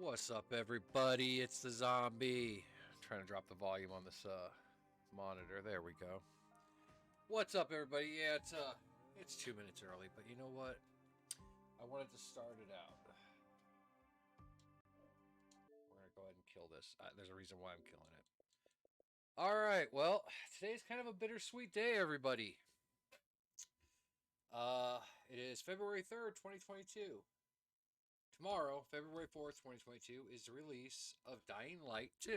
What's up, everybody? It's the zombie. I'm trying to drop the volume on this monitor. There we go. What's up, everybody? Yeah, it's 2 minutes early, but you know what? I wanted to start it out. We're gonna go ahead and kill this. There's a reason why I'm killing it. All right. Well, today's kind of a bittersweet day, everybody. It is February 3rd, 2022. Tomorrow, February 4th, 2022, is the release of Dying Light 2.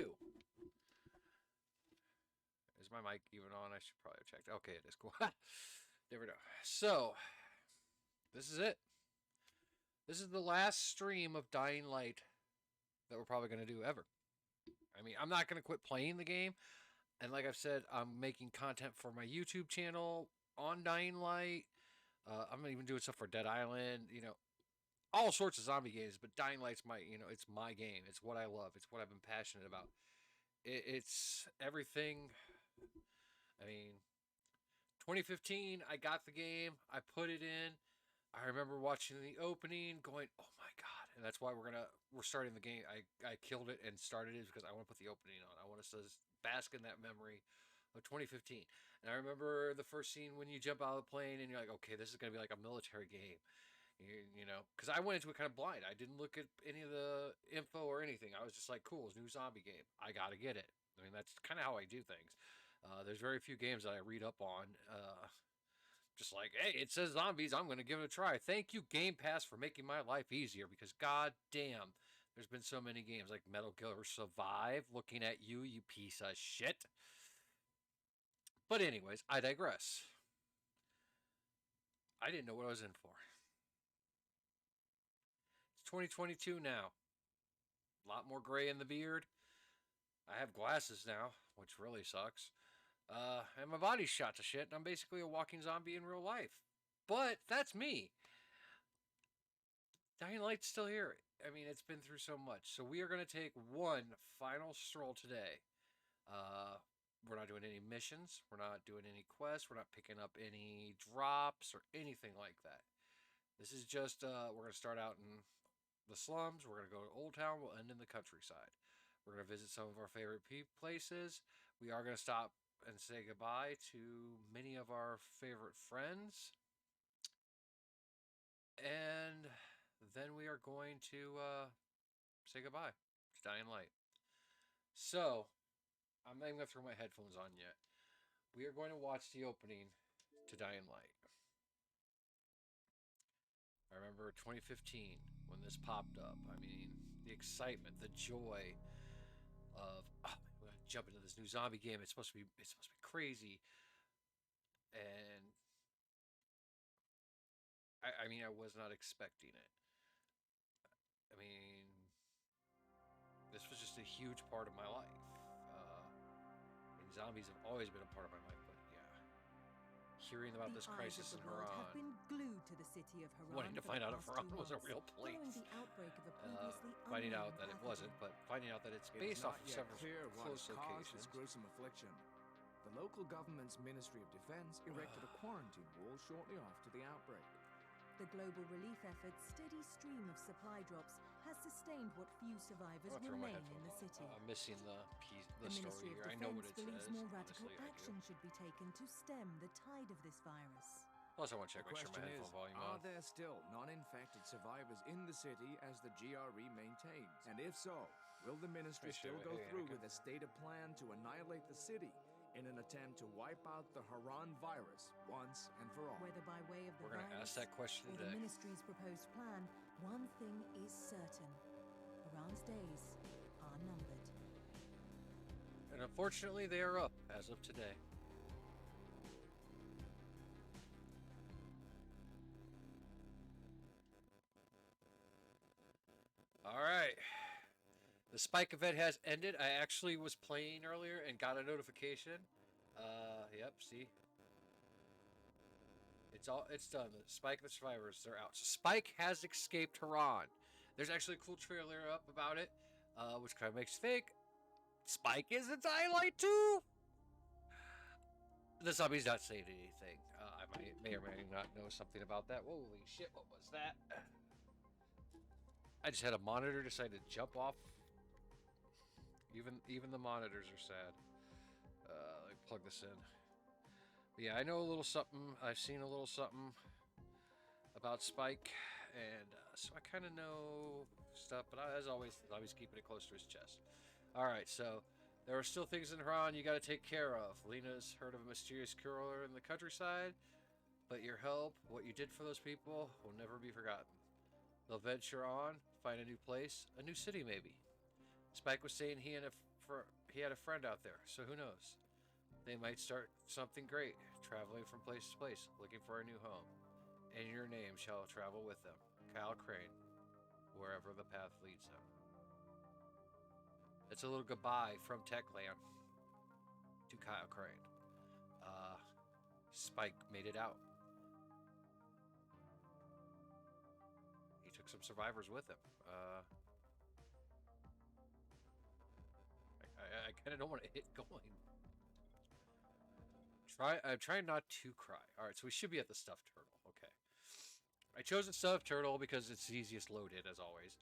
Is my mic even on? I should probably have checked. Okay, it is. Cool. Never know. So, this is it. This is the last stream of Dying Light that we're probably going to do ever. I mean, I'm not going to quit playing the game. And like I've said, I'm making content for my YouTube channel on Dying Light. I'm even doing stuff for Dead Island. You know, all sorts of zombie games. But Dying Light's it's my game. It's what I love. It's what I've been passionate about. It's everything. I mean, 2015, I got the game. I put it in. I remember watching the opening, going, "Oh my god!" And that's why we're starting the game. I killed it and started it because I want to put the opening on. I want to bask in that memory of 2015. And I remember the first scene when you jump out of the plane and you're like, "Okay, this is gonna be like a military game." You know, because I went into it kind of blind. I didn't look at any of the info or anything. I was just like, "Cool, it's a new zombie game. I gotta get it." I mean, that's kind of how I do things. There's very few games that I read up on. Just like, hey, it says zombies, I'm going to give it a try. Thank you, Game Pass, for making my life easier because, god damn, there's been so many games like Metal Gear Survive. Looking at you, you piece of shit. But, anyways, I digress. I didn't know what I was in for. It's 2022 now. A lot more gray in the beard. I have glasses now, which really sucks. And my body's shot to shit, and I'm basically a walking zombie in real life. But that's me. Dying Light's still here. I mean, it's been through so much. So we are going to take one final stroll today. We're not doing any missions. We're not doing any quests. We're not picking up any drops or anything like that. This is just, we're going to start out in the slums. We're going to go to Old Town. We'll end in the countryside. We're going to visit some of our favorite places. We are going to stop and say goodbye to many of our favorite friends. And then we are going to say goodbye to Dying Light. So, I'm not even going to throw my headphones on yet. We are going to watch the opening to Dying Light. I remember 2015 when this popped up. I mean, the excitement, the joy of we're going to jump into this new zombie game. It's supposed to be crazy. And I mean, I was not expecting it. I mean, this was just a huge part of my life. I mean, zombies have always been a part of my life, but yeah, hearing about this crisis in Haran, have been glued to the city of Haran, wanting to find out if Haran was a real place, following the outbreak of a previously finding out that unknown it wasn't, but finding out that it's based off of several close locations. This gruesome affliction. The local government's Ministry of Defense erected a quarantine wall shortly after the outbreak. The global relief effort's steady stream of supply drops has sustained what few survivors remain in the city. I'm missing the The story Ministry here. of I know what Defense it believes says. more radical Honestly, action should be taken to stem the tide of this virus. Plus, I want to check, The make sure my question headphone is, volume are on. there still non-infected survivors in the city as the GRE maintains? And if so, will the ministry still go through with a stated plan to annihilate the city in an attempt to wipe out the Haran virus once and for all? Whether by way of the We're going to virus ask that question or today. the ministry's proposed plan, one thing is certain. Haran's days are numbered. And unfortunately, they are up as of today. All right. The spike event has ended. I actually was playing earlier and got a notification. Yep, see? It's done. The Spike the survivors, they're out. So Spike has escaped Haran. There's actually a cool trailer up about it, which kind of makes you think Spike is in Dying Light too. The zombie's not saying anything. I may or may not know something about that. Holy shit, what was that? I just had a monitor decide to jump off. Even the monitors are sad. Let me plug this in. But yeah, I know a little something. I've seen a little something about Spike, and so I kind of know stuff. But as always, keeping it close to his chest. All right, so there are still things in Haran you got to take care of. Lena's heard of a mysterious killer in the countryside, but your help, what you did for those people, will never be forgotten. They'll venture on, find a new place, a new city maybe. Spike was saying he had a friend out there, so who knows? They might start something great, traveling from place to place, looking for a new home. And your name shall travel with them, Kyle Crane, wherever the path leads them. It's a little goodbye from Techland to Kyle Crane. Spike made it out. He took some survivors with him. I kind of don't want to hit going. I'm trying not to cry. All right, so we should be at the stuffed turtle. Okay. I chose the stuffed turtle because it's the easiest loaded, as always.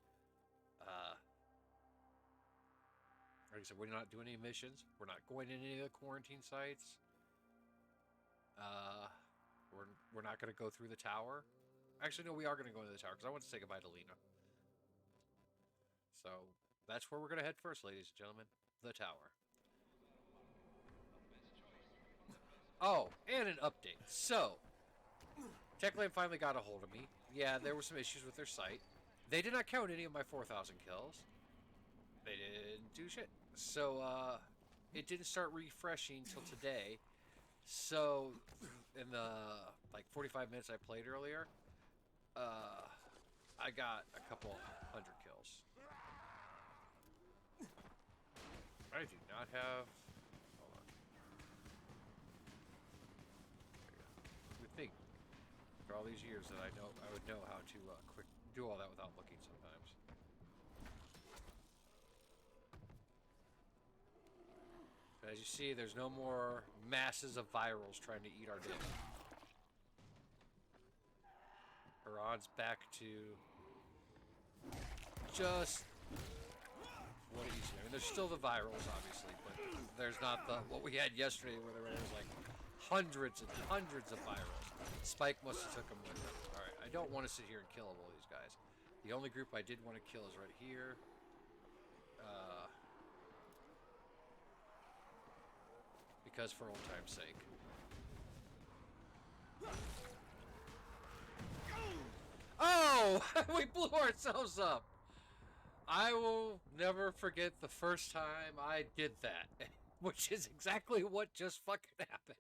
Like I said, we're not doing any missions. We're not going to any of the quarantine sites. We're not going to go through the tower. Actually, no, we are going to go into the tower because I want to say goodbye to Lena. So that's where we're going to head first, ladies and gentlemen. The tower. Oh, and an update. So, Techland finally got a hold of me. Yeah, there were some issues with their site. They did not count any of my 4,000 kills. They didn't do shit. So, it didn't start refreshing till today. So, in the, 45 minutes I played earlier, I got a couple hundred kills. I do not have... Hold on. You would think, for all these years, that I would know how to do all that without looking sometimes. But as you see, there's no more masses of virals trying to eat our data. Haran's back to just what it used to be. I mean, there's still the virals, obviously, but there's not what we had yesterday where there was like hundreds and hundreds of virals. Spike must have took them with him. Alright, I don't want to sit here and kill all these guys. The only group I did want to kill is right here. Because for old time's sake. Oh! We blew ourselves up! I will never forget the first time I did that. Which is exactly what just fucking happened.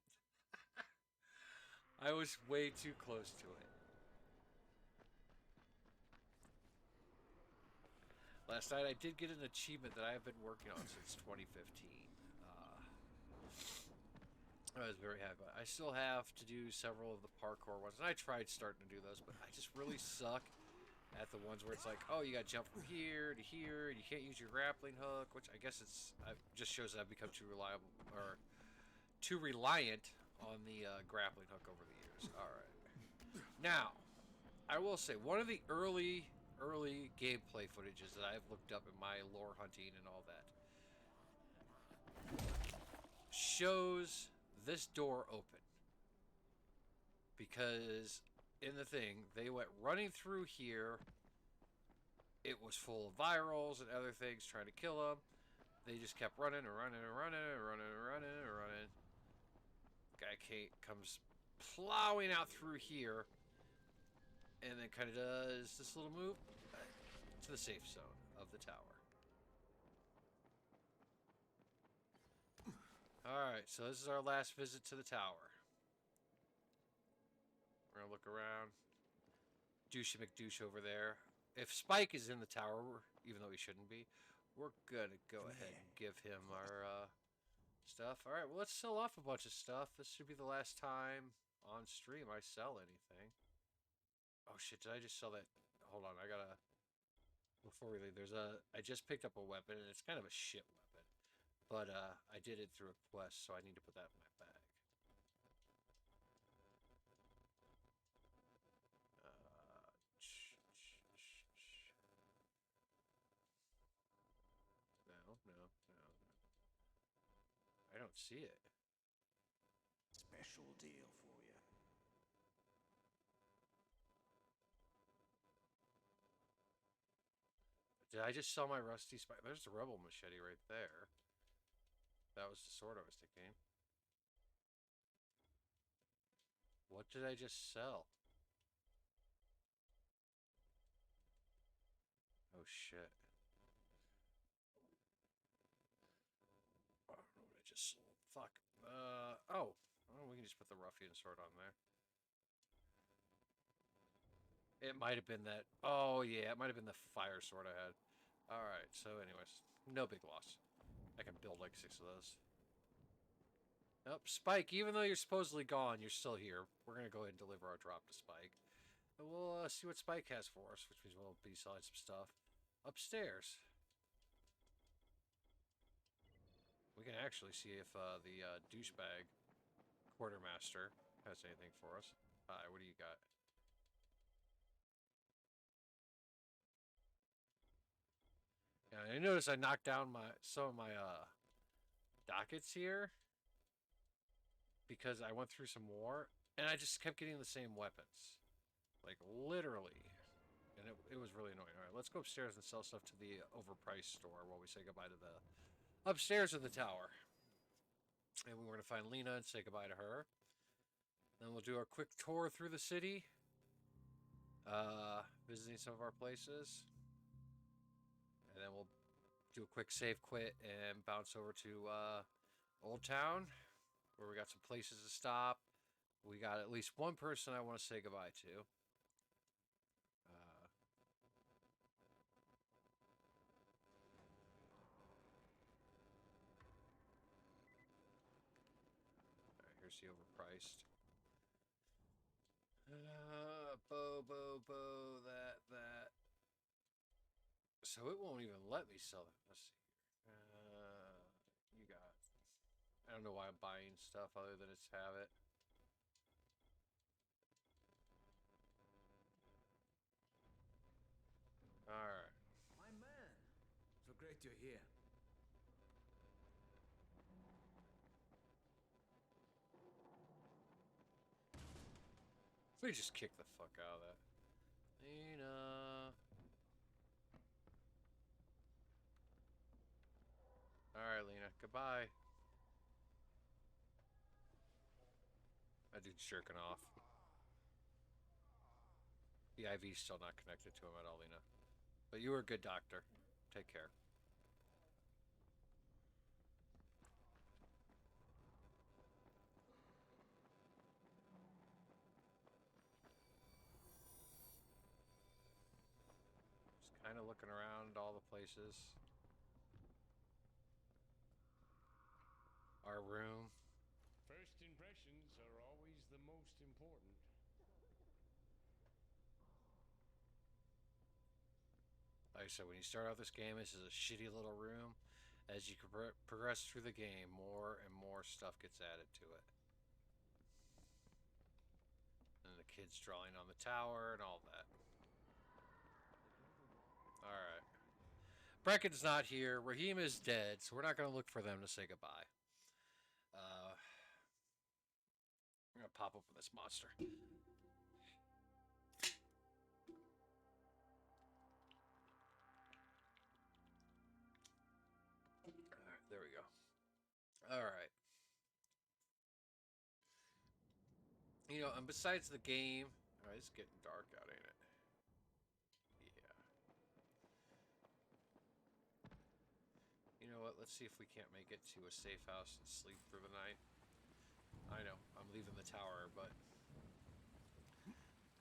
I was way too close to it. Last night I did get an achievement that I have been working on since 2015. I was very happy. I still have to do several of the parkour ones, and I tried starting to do those, but I just really suck at the ones where it's like, oh, you got to jump from here to here, and you can't use your grappling hook, which I guess just shows that I've become too reliable or too reliant on the grappling hook over the years. All right. Now, I will say one of the early gameplay footages that I've looked up in my lore hunting and all that shows this door open, because in the thing they went running through here. It was full of virals and other things trying to kill them. They just kept running and running and running and running and running and running. Guy comes plowing out through here and then kind of does this little move to the safe zone of the tower. Alright, so this is our last visit to the tower. We're gonna look around. Douchey McDouche over there. If Spike is in the tower, even though he shouldn't be, we're gonna go ahead and give him our stuff. Alright, well, let's sell off a bunch of stuff. This should be the last time on stream I sell anything. Oh shit, did I just sell that? Hold on, I gotta... Before we leave, I just picked up a weapon, and it's kind of a shit weapon. But I did it through a quest, so I need to put that in my bag. even see it. Special deal for you. Did I just sell my rusty spike? There's the rebel machete right there. That was the sword I was thinking. What did I just sell? Oh shit. I don't know what I just sold. Fuck. Oh, we can just put the ruffian sword on there. It might have been that. Oh yeah, it might have been the fire sword I had. Alright, so anyways, no big loss. I can build like 6 of those. Nope, Spike, even though you're supposedly gone, you're still here. We're gonna go ahead and deliver our drop to Spike. And we'll see what Spike has for us, which means we'll be selling some stuff upstairs. We can actually see if the douchebag quartermaster has anything for us. Hi, what do you got? Yeah, I noticed I knocked down some of my dockets here because I went through some war and I just kept getting the same weapons, like literally, and it was really annoying. All right, let's go upstairs and sell stuff to the overpriced store while we say goodbye to the upstairs of the tower. And we're gonna find Lena and say goodbye to her. Then we'll do a quick tour through the city, visiting some of our places. And then we'll do a quick save quit and bounce over to Old Town, where we got some places to stop. We got at least one person I want to say goodbye to. Alright, here's the overpriced. Bo, that. So it won't even let me sell it. Let's see. You got. I don't know why I'm buying stuff other than it's have it. Alright. My man, so great you're here. We just kick the fuck out of that. Lena. Alright, Lena. Goodbye. That dude's jerking off. The IV's still not connected to him at all, Lena. But you were a good doctor. Take care. Just kind of looking around all the places. Our room. First impressions are always the most important. Like I said, when you start out this game, this is a shitty little room. As you progress through the game, more and more stuff gets added to it. And the kids drawing on the tower and all that. Alright. Brecken's not here. Raheem is dead, so we're not going to look for them to say goodbye. I'm going to pop open this monster. Alright, there we go. Alright. You know, and besides the game... Alright, it's getting dark out, ain't it? Yeah. You know what? Let's see if we can't make it to a safe house and sleep through the night. I know, I'm leaving the tower, but...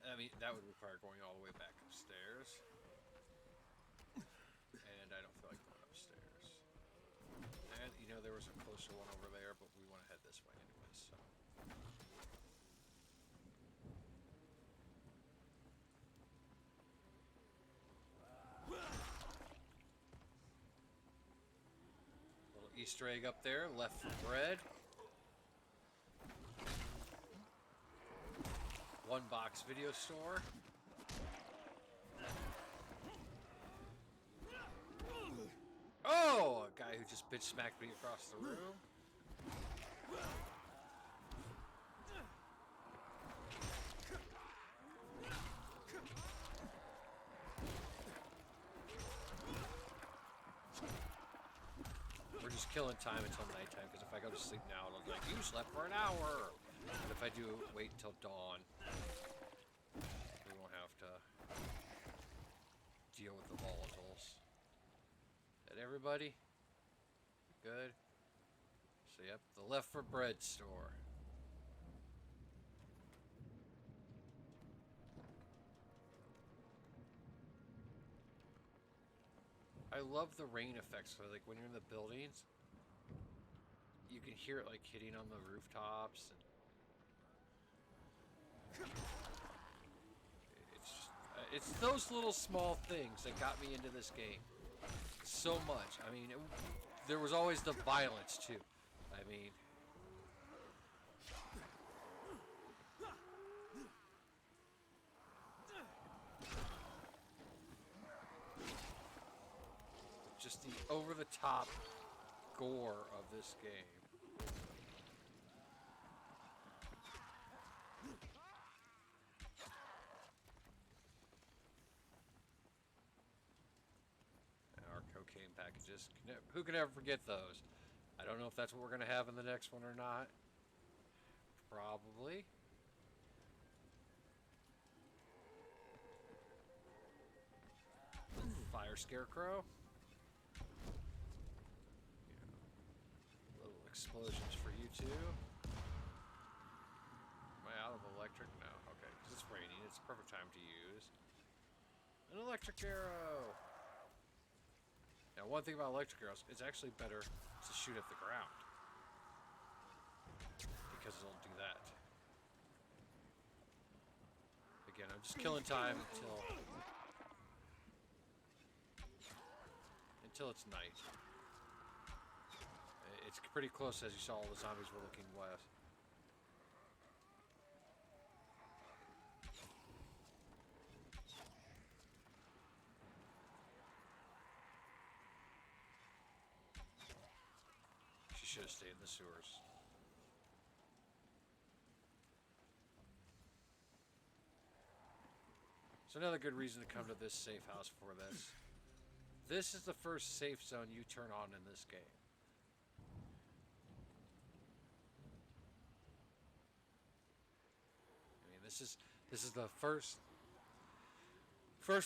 I mean, that would require going all the way back upstairs. And I don't feel like going upstairs. And, you know, there was a closer one over there, but we want to head this way anyway, so... Little Easter egg up there, left for bread. One box video store. Oh, a guy who just bitch smacked me across the room. We're just killing time until nighttime, because if I go to sleep now, it'll be like, you slept for an hour. But if I do wait until dawn, we won't have to deal with the volatiles. That everybody? Good. So yep, the Left for Bread store. I love the rain effects. So like when you're in the buildings, you can hear it like hitting on the rooftops. And it's those little small things that got me into this game so much. I mean, there was always the violence too. I mean, just the over-the-top gore of this game. And our cocaine packages. Who can ever forget those? I don't know if that's what we're going to have in the next one or not. Probably. Fire Scarecrow. Little explosions for you too. Am I out of electric? No. Okay, because it's raining. It's the perfect time to use an electric arrow. Now, one thing about electric arrows, it's actually better to shoot at the ground, because it'll do that. Again, I'm just killing time until it's night. It's pretty close, as you saw, all the zombies were looking west. Should have stayed in the sewers. So another good reason to come to this safe house for this. This is the first safe zone you turn on in this game. I mean, this is the first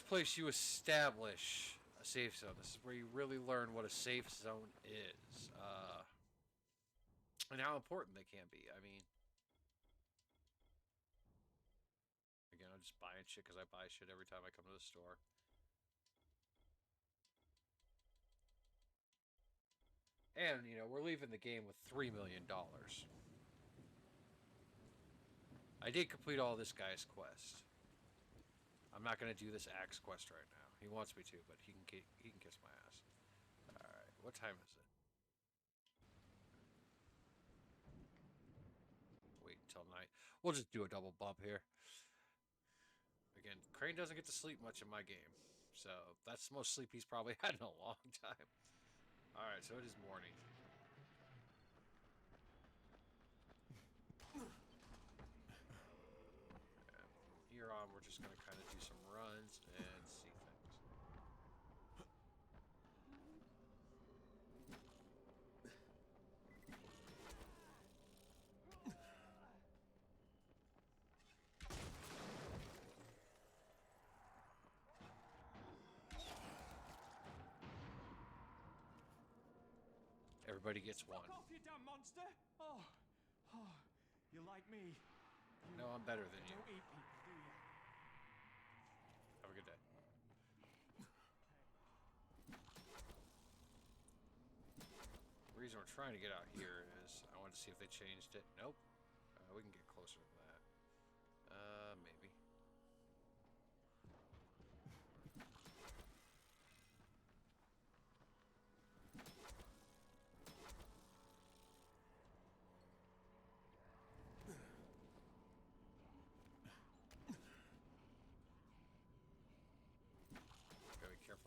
place you establish a safe zone. This is where you really learn what a safe zone is. And how important they can be. I mean, again, I'm just buying shit because I buy shit every time I come to the store. And, you know, we're leaving the game with $3 million. I did complete all this guy's quest. I'm not going to do this axe quest right now. He wants me to, but he can kiss my ass. Alright, what time is it? Till night. We'll just do a double bump here. Again, Crane doesn't get to sleep much in my game, so that's the most sleep he's probably had in a long time. Alright, so it is morning. And from here on, we're just going to kind of do some runs and see things. Everybody gets one. Fuck off, you damn monster! Oh, you like me? No, I'm better than you. Don't eat people, do you? Have a good day. The reason we're trying to get out here is I wanted to see if they changed it. Nope. We can get closer than that. Maybe.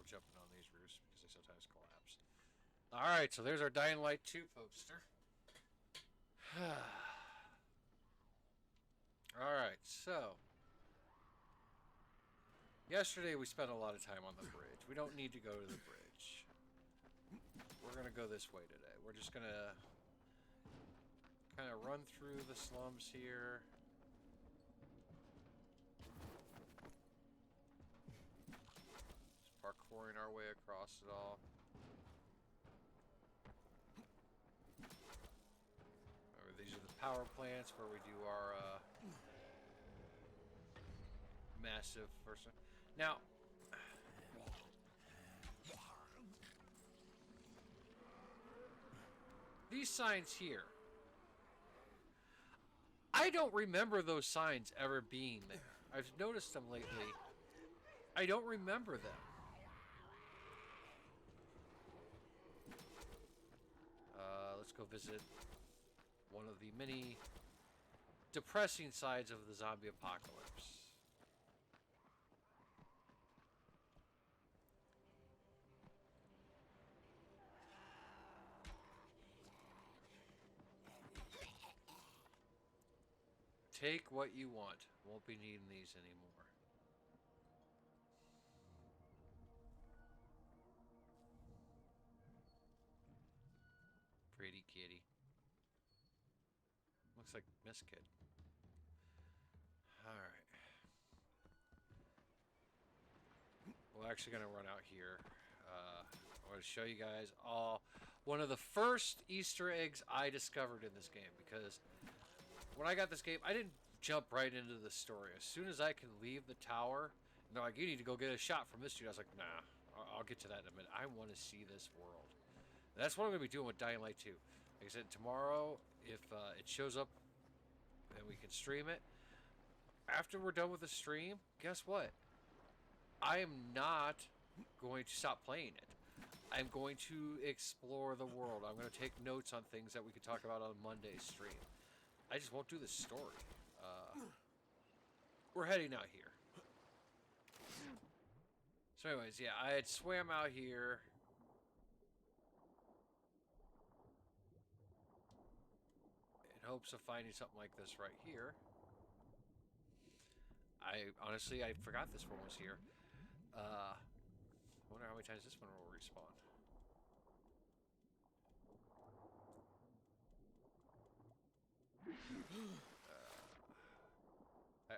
Jumping on these roofs because they sometimes collapse. Alright, so there's our Dying Light 2 poster. Alright, so. Yesterday we spent a lot of time on the bridge. We don't need to go to the bridge. We're gonna go this way today. We're just gonna kind of run through the slums here. Just parkouring our way across it all. Remember, these are the power plants where we do our massive first. Now, these signs here, I don't remember those signs ever being there. I've noticed them lately. I don't remember them. Let's go visit one of the many depressing sides of the zombie apocalypse. Take what you want. Won't be needing these anymore. Pretty kitty. Looks like Miss Kid. Alright. We're actually going to run out here. I want to show you guys all one of the first Easter eggs I discovered in this game, because when I got this game, I didn't jump right into the story. As soon as I can leave the tower, they're like, you need to go get a shot from this dude. I was like, nah, I'll get to that in a minute. I want to see this world. And that's what I'm going to be doing with Dying Light 2. Like I said, tomorrow, if it shows up and we can stream it, after we're done with the stream, guess what? I am not going to stop playing it. I'm going to explore the world. I'm going to take notes on things that we can talk about on Monday's stream. I just won't do the story. We're heading out here. So anyways, yeah, I had swam out here. In hopes of finding something like this right here. Honestly, I forgot this one was here. I wonder how many times this one will respawn.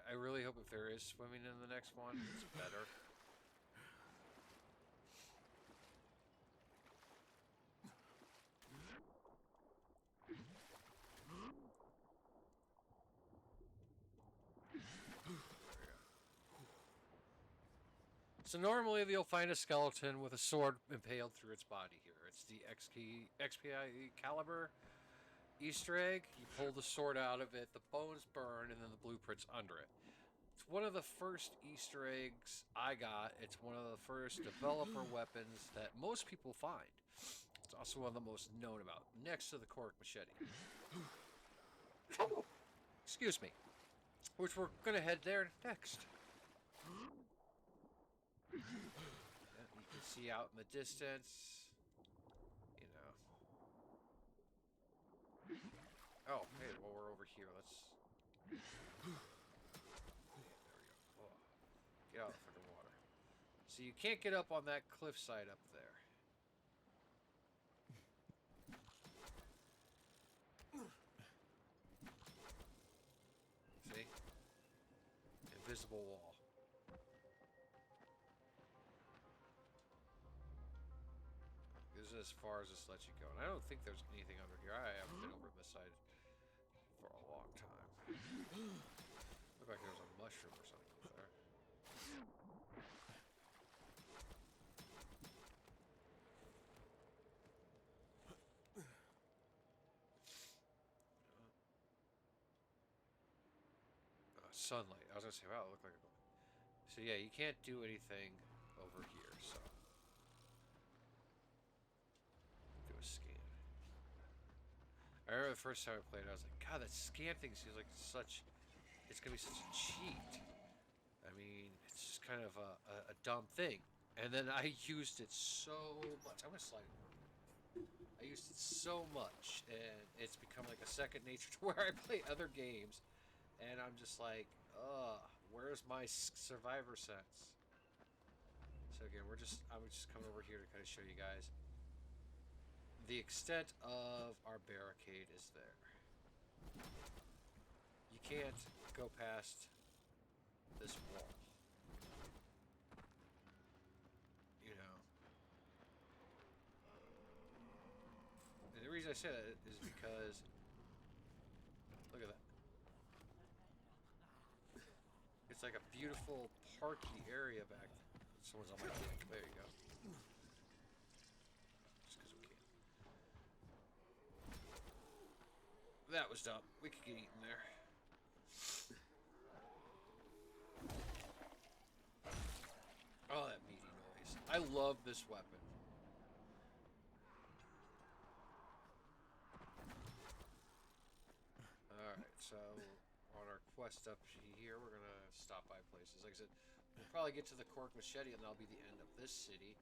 I really hope if there is swimming in the next one, it's better. So normally you'll find a skeleton with a sword impaled through its body here. It's the XP caliber Easter egg. You pull the sword out of it, the bones burn, and then the blueprint's under it. It's one of the first Easter eggs I got. It's one of the first developer weapons that most people find. It's also one of the most known about, next to the Korg machete. Excuse me. Which we're going to head there next. Yeah, you can see out in the distance, you know. Oh, hey, well, we're over here. Let's. Yeah, there we go. Oh. Get out of the fucking water. So you can't get up on that cliffside up there. See? Invisible wall. As far as this lets you go. And I don't think there's anything under here. I haven't been over this side for a long time. Looked like there was a mushroom or something up there. Sunlight. I was gonna say, wow, it looked like a... So yeah, you can't do anything over here, so... Scan. I remember the first time I played it, I was like, God, that scan thing seems like such... It's going to be such a cheat. I mean, it's just kind of a dumb thing. And then I used it so much. I'm going to slide it. I I used it so much, and it's become like a second nature to where I play other games, and I'm just like, where's my survivor sense? So again, I'm just coming over here to kind of show you guys the extent of our barricade is there. You can't go past this wall. You know. And the reason I say that is because look at that. It's like a beautiful parky area back there. Someone's on my dick. There you go. Just because we can. That was dumb. We could get eaten there. Oh, that meaty noise. I love this weapon. Alright, so on our quest up here, we're going to stop by places. Like I said, we'll probably get to the Cork Machete, and that'll be the end of this city.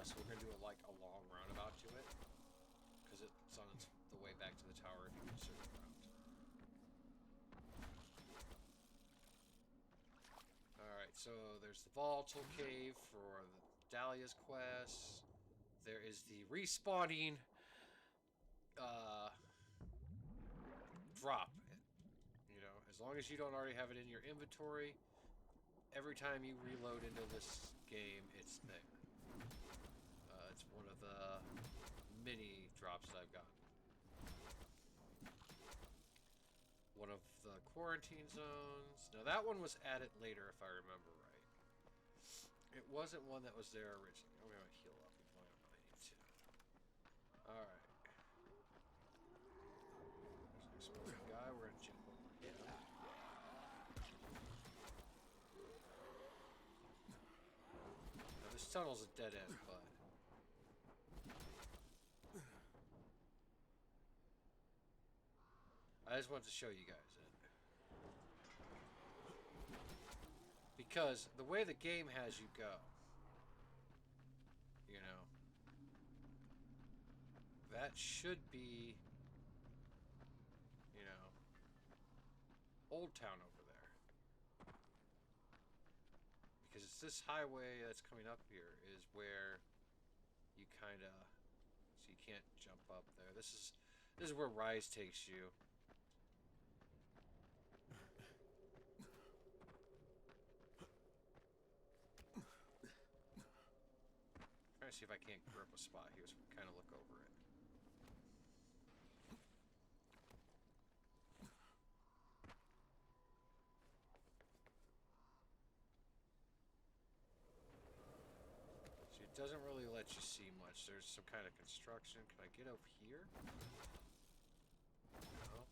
So we're going to do a long roundabout to it, because it's on the way back to the tower if you can circle around. Alright, so there's the Volatile Cave for the Dahlia's quest. There is the respawning drop. You know, as long as you don't already have it in your inventory, every time you reload into this game, it's there. It's one of the mini drops that I've gotten. One of the quarantine zones. Now that one was added later, if I remember right. It wasn't one that was there originally. I'm gonna heal up if I need to. Alright. There's an exploding guy. We're gonna jump over him. Now this tunnel's a dead end, but I just wanted to show you guys it. Because the way the game has you go, you know, that should be, you know, Old Town over there. Because it's this highway that's coming up here is where you kind of, so you can't jump up there. This is where Rise takes you. Trying to see if I can't grip a spot here so we can kind of look over it. See, it doesn't really let you see much. There's some kind of construction. Can I get over here? No, no.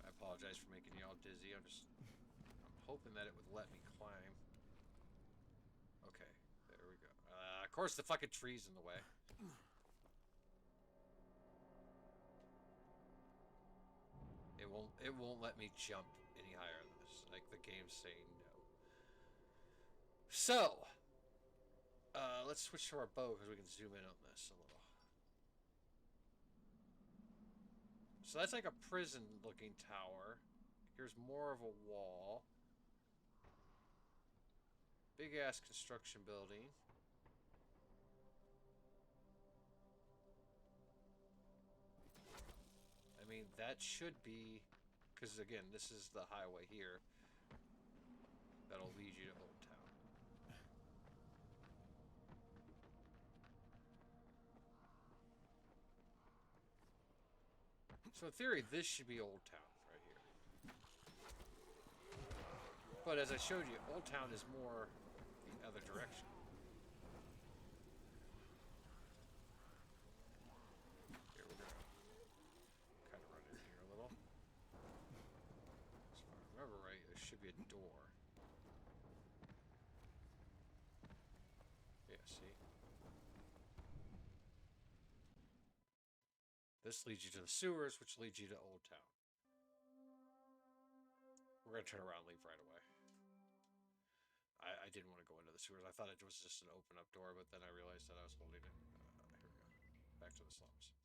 I apologize for making y'all dizzy. I'm hoping that it would let me climb. Okay, there we go. Of course, the fucking tree's in the way. It won't let me jump any higher than this. Like the game's saying no. So, let's switch to our bow because we can zoom in on this a little. So that's like a prison-looking tower. Here's more of a wall. Big ass construction building. I mean, that should be, because again, this is the highway here that'll lead you to Old Town. So in theory, this should be Old Town right here. But as I showed you, Old Town is more the other direction. Here, we're gonna kind of run in here a little. So if I remember right, there should be a door. Yeah, see? This leads you to the sewers, which leads you to Old Town. We're gonna turn around and leave right away. I didn't want to go into the sewers. I thought it was just an open up door, but then I realized that I was holding it. Here we go. Back to the slums.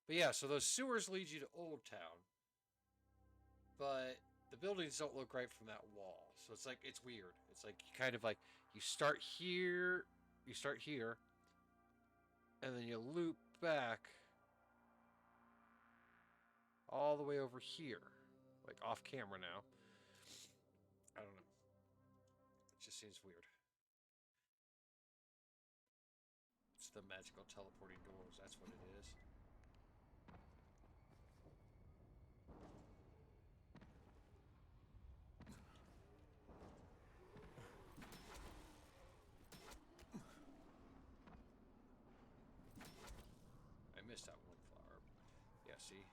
But yeah, so those sewers lead you to Old Town. But the buildings don't look right from that wall. So it's like, it's weird. It's like, you kind of like, you start here, and then you loop back all the way over here. Like off camera now. I don't know. It just seems weird. It's the magical teleporting doors. That's what it is. I missed that one flower. Yeah, see?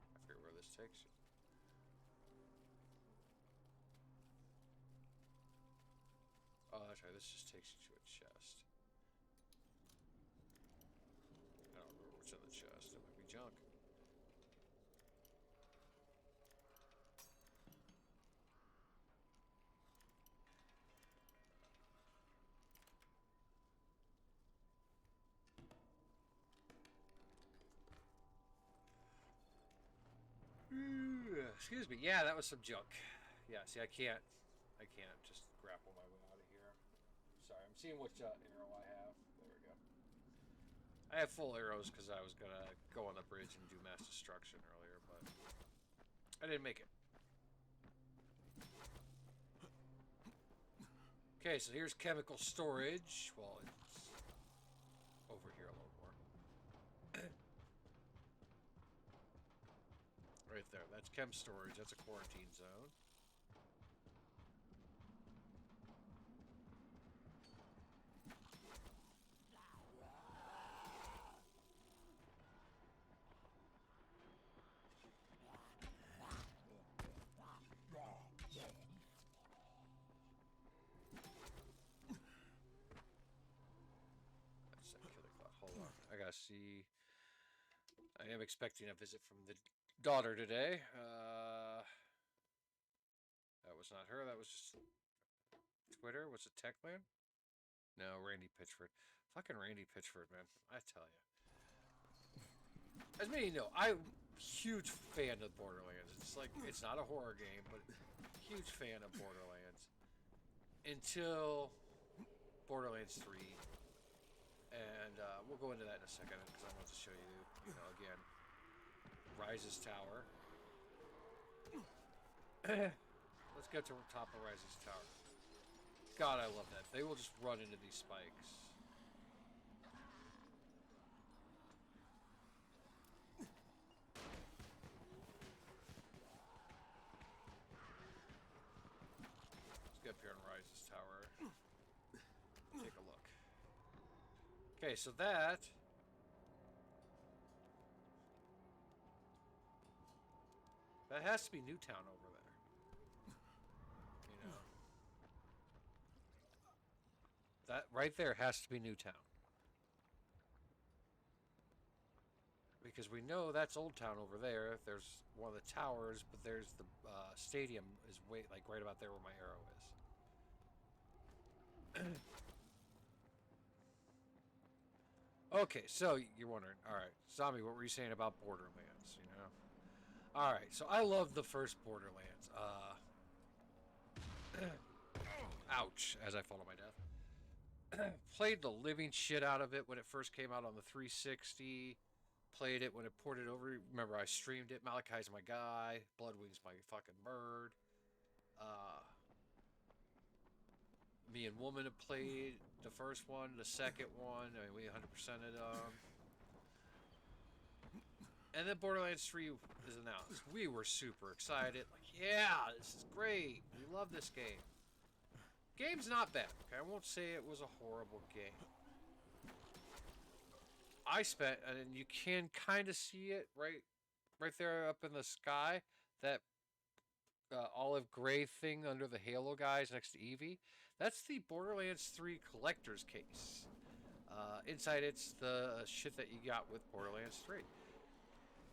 I forget where this takes you. Oh, that's right. This just takes you to a chest. I don't remember what's in the chest. It might be junk. Excuse me. Yeah, that was some junk. Yeah, see, I can't just grapple my way out of here. Sorry, I'm seeing which arrow I have. There we go. I have full arrows because I was gonna go on the bridge and do mass destruction earlier, but I didn't make it. Okay, so here's chemical storage. Well, it's over here a little more. Right there. That's chem storage. That's a quarantine zone. That's that killer cloud. Hold on. I gotta see. I am expecting a visit from the daughter today. That was not her. That was just Twitter. Was it Techland? No, Randy Pitchford. Fucking Randy Pitchford, man. I tell you. As many know, I'm a huge fan of Borderlands. It's like, it's not a horror game, but huge fan of Borderlands. Until Borderlands 3. And we'll go into that in a second because I want to show you, again, Rises Tower. Let's get to the top of Rises Tower. God, I love that. They will just run into these spikes. Let's get up here on Rises Tower. Take a look. Okay, so that has to be Newtown over there. That right there has to be Newtown. Because we know that's Old Town over there. There's one of the towers, but there's the stadium is right about there where my arrow is. Okay, so you're wondering, all right, Zombie, what were you saying about Borderlands? All right, so I love the first Borderlands. Ouch! As I fall to my death. Played the living shit out of it when it first came out on the 360. Played it when it ported over. Remember, I streamed it. Malachi's my guy. Bloodwing's my fucking bird. Me and Woman have played the first one, the second one. I mean, we 100%ed and then Borderlands 3 is announced. We were super excited. Like, yeah, this is great. We love this game. Game's not bad. Okay, I won't say it was a horrible game. I spent, and you can kind of see it right there up in the sky. That olive gray thing under the Halo guys next to Evie. That's the Borderlands 3 collector's case. Inside it's the shit that you got with Borderlands 3.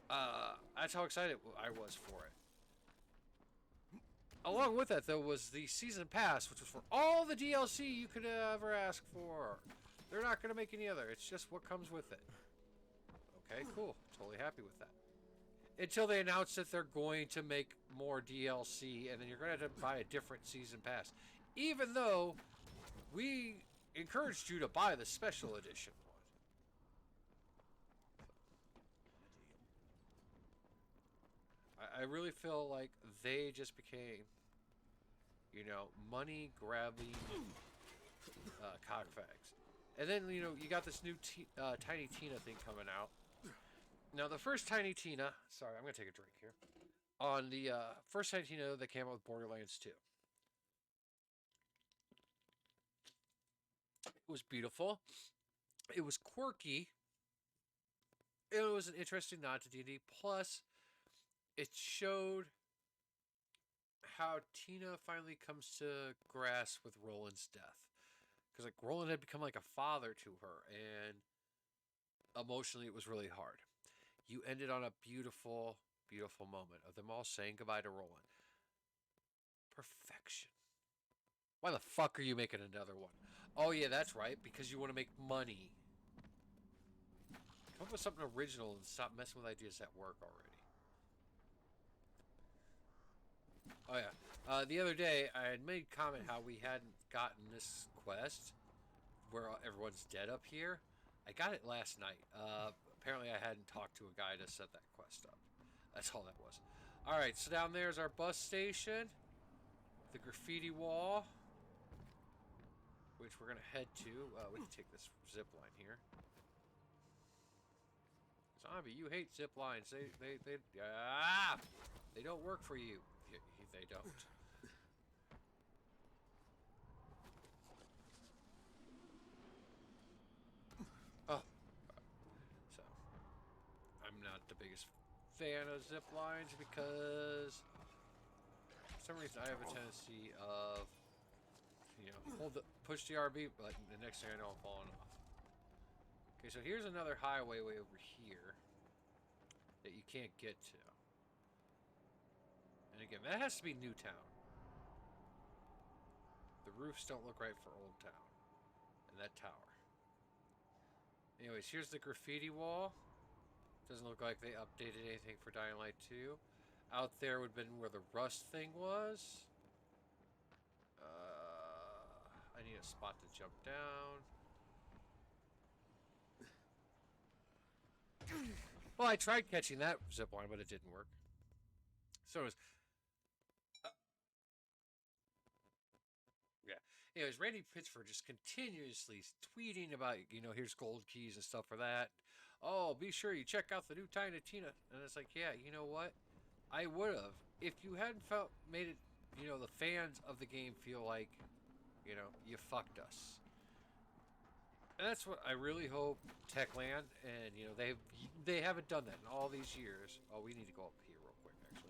That's how excited I was for it. Along with that, though, was the season pass, which was for all the DLC you could ever ask for. They're not going to make any other. It's just what comes with it. Okay, cool. Totally happy with that. Until they announce that they're going to make more DLC, and then you're going to have to buy a different season pass. Even though we encouraged you to buy the special edition one. I really feel like they just became, you know, money-grabbing cockfags. And then, you know, you got this new Tiny Tina thing coming out. Now, the first Tiny Tina... Sorry, I'm going to take a drink here. On the first Tiny Tina that came out with Borderlands 2. It was beautiful. It was quirky. It was an interesting nod to D&D. Plus, it showed how Tina finally comes to grasp with Roland's death. Because like Roland had become like a father to her, and emotionally it was really hard. You ended on a beautiful, beautiful moment of them all saying goodbye to Roland. Perfection. Why the fuck are you making another one? Oh yeah, that's right, because you want to make money. Come up with something original and stop messing with ideas that work already. Oh yeah. The other day, I had made comment how we hadn't gotten this quest where everyone's dead up here. I got it last night. Apparently I hadn't talked to a guy to set that quest up. That's all that was. Alright, so down there is our bus station. The graffiti wall. Which we're going to head to. We can take this zip line here. Zombie, you hate zip lines. They don't work for you. They don't. Oh. So, I'm not the biggest fan of zip lines because for some reason I have a tendency of, you know, push the RB, but the next thing I know I'm falling off. Okay, so here's another highway way over here that you can't get to. And again, that has to be Newtown. The roofs don't look right for Old Town. And that tower. Anyways, here's the graffiti wall. Doesn't look like they updated anything for Dying Light 2. Out there would have been where the Rust thing was. I need a spot to jump down. Well, I tried catching that zipline, but it didn't work. So it was... yeah. Anyways, Randy Pitchford just continuously tweeting about, you know, here's gold keys and stuff for that. Oh, be sure you check out the new Tiny Tina. And it's like, yeah, you know what? I would have. If you hadn't made it, you know, the fans of the game feel like, you know, you fucked us. And that's what I really hope Techland, and, you know, they haven't done that in all these years. Oh, we need to go up here real quick, actually.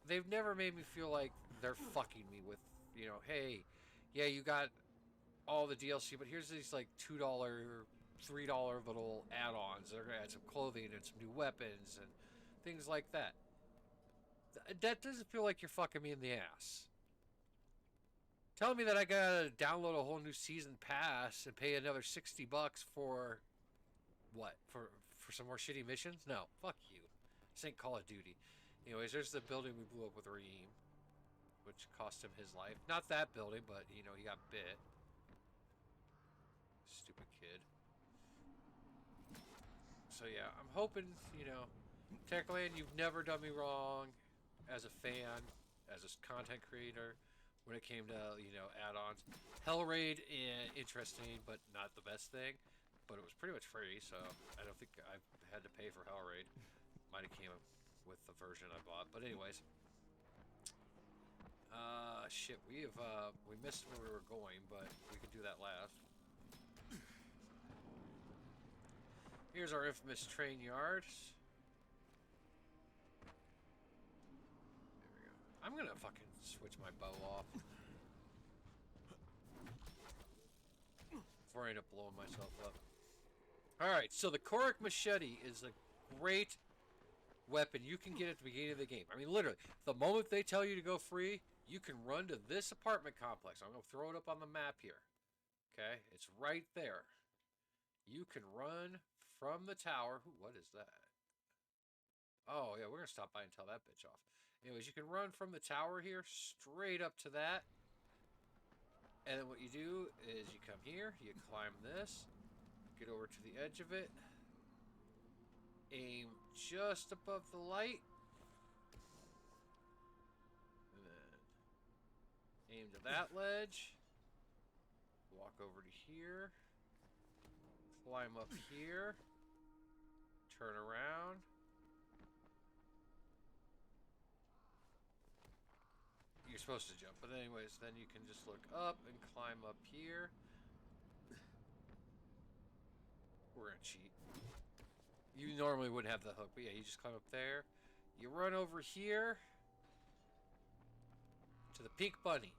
They've never made me feel like they're fucking me with, you know, hey, yeah, you got all the DLC, but here's these, like, $2, $3 little add-ons. They're going to add some clothing and some new weapons and things like that. That doesn't feel like you're fucking me in the ass. Telling me that I gotta download a whole new season pass and pay another $60 for what? For some more shitty missions? No, fuck you. This ain't Call of Duty. Anyways, there's the building we blew up with Raheem, which cost him his life. Not that building, but, you know, he got bit. Stupid kid. So yeah, I'm hoping, you know, Techland, you've never done me wrong as a fan, as a content creator, when it came to, you know, add-ons. Hellraid, interesting, but not the best thing. But it was pretty much free, so I don't think I had to pay for Hellraid. Might have came with the version I bought. But anyways. Shit, we missed where we were going, but we can do that last. Here's our infamous train yard. There we go. I'm gonna fucking switch my bow off before I end up blowing myself up. Alright, so the Korik Machete is a great weapon you can get at the beginning of the game. I mean, literally, the moment they tell you to go free, you can run to this apartment complex. I'm going to throw it up on the map here. Okay? It's right there. You can run from the tower. Ooh, what is that? Oh, yeah, we're going to stop by and tell that bitch off. Anyways, you can run from the tower here straight up to that. And then what you do is you come here, you climb this, get over to the edge of it, aim just above the light, and then aim to that ledge, walk over to here, climb up here, turn around. You're supposed to jump, but anyways, then you can just look up and climb up here. We're gonna cheat. You normally wouldn't have the hook, but yeah, you just climb up there. You run over here to the Pink Bunny.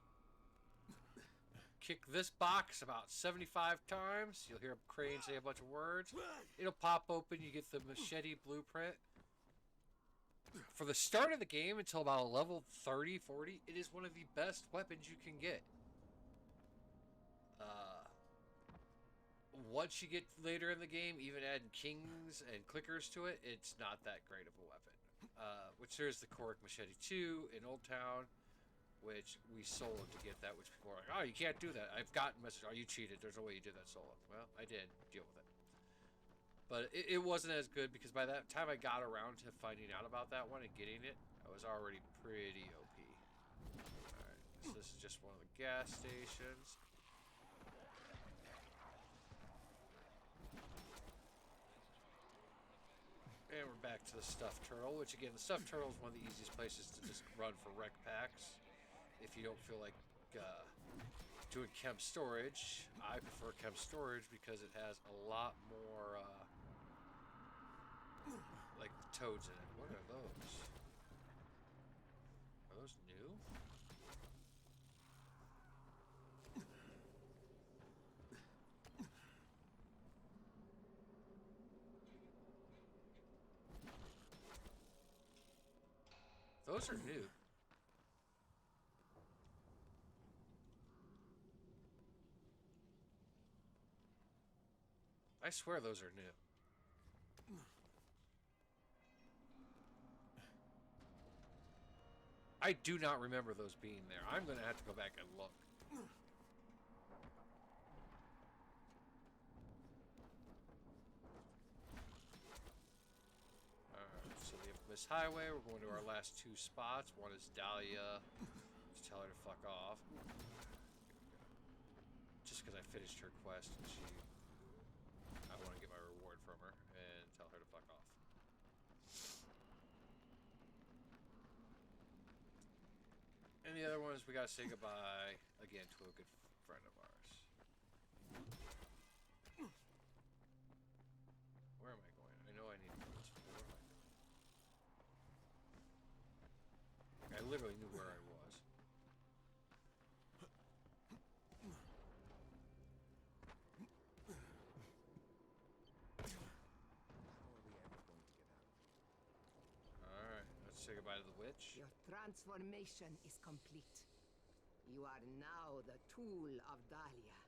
Kick this box about 75 times. You'll hear Crane say a bunch of words. It'll pop open. You get the machete blueprint. For the start of the game until about level 30, 40, it is one of the best weapons you can get. Once you get later in the game, even adding kings and clickers to it, it's not that great of a weapon. Which there's the Korik Machete 2 in Old Town, which we soloed to get that, which people are like, oh, you can't do that. I've gotten messages, oh, you cheated. There's no way you did that solo. Well, I did. Deal with it. But it wasn't as good because by that time I got around to finding out about that one and getting it, I was already pretty OP. Alright, so this is just one of the gas stations. And we're back to the Stuffed Turtle, which again, the Stuffed Turtle is one of the easiest places to just run for rec packs. If you don't feel like doing chem storage, I prefer chem storage because it has a lot more like toads in it. What are those? Are those new? Those are new. I swear those are new. I do not remember those being there. I'm going to have to go back and look. Alright, so the Infamous Highway. We're going to our last two spots. One is Dahlia. Just tell her to fuck off. Just because I finished her quest and I want to get my reward from her and tell her to fuck off. And the other one is we gotta say goodbye again to a good friend of ours. Where am I going? I know I need to go this way. Where am I going? I literally knew where I was. Alright, let's say goodbye to the witch. Your transformation is complete. You are now the tool of Dahlia.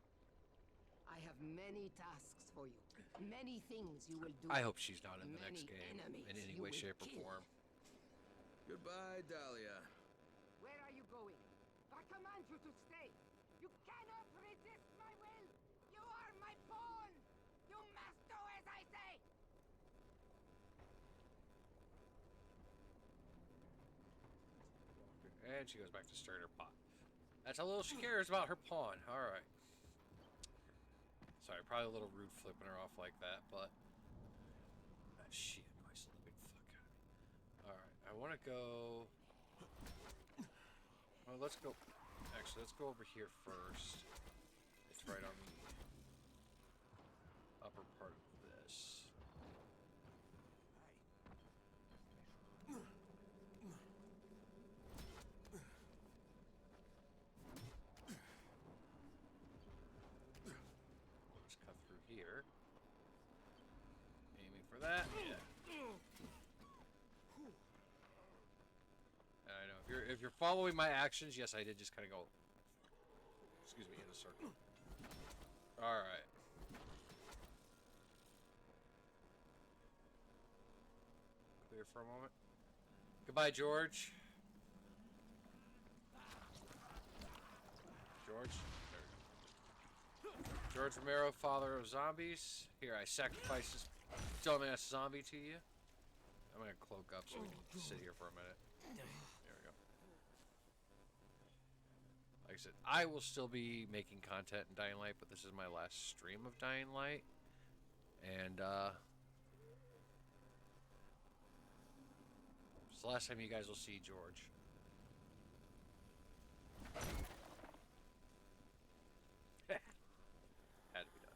I have many tasks for you. Many things you will do. I hope she's not in the Many next game enemies in any you way, will shape, or kill. form. Goodbye, Dahlia. Where are you going? I command you to stay. You cannot resist my will. You are my pawn. You must do as I say. And she goes back to stirring her pot. That's how little she cares about her pawn. Alright. Sorry, probably a little rude flipping her off like that, but that shit annoys the living fuck out of me. Alright, I want to go... Well, let's go... Actually, let's go over here first. It's right on the upper part of this. Let's cut through here. for that. Yeah. I know. If you're following my actions, yes, I did just kind of go. Excuse me, in a circle. All right. Clear for a moment. Goodbye, George. George. There we go. George Romero, father of zombies. Here, I sacrifice this dumbass zombie to you. I'm gonna cloak up so we can sit here for a minute. There we go. Like I said, I will still be making content in Dying Light, but this is my last stream of Dying Light. And, it's the last time you guys will see George. Had to be done.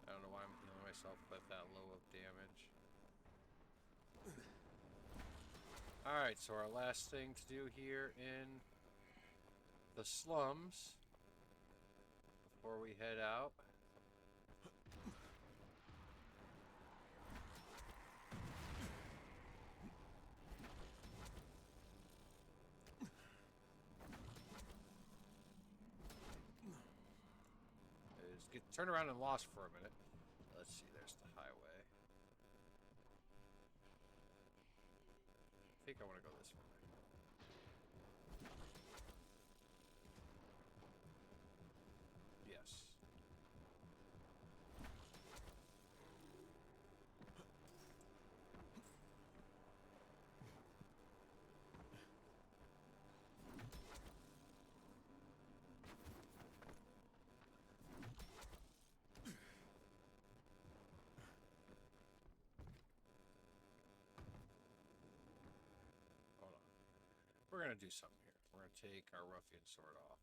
I don't know why I'm healing myself with that low of damage. Alright, so our last thing to do here in the slums before we head out. Is turn around and lost for a minute. Let's see, there's the highway. I think I want to go this way. Yes. Hold on. We're going to do something here. We're going to take our ruffian sword off.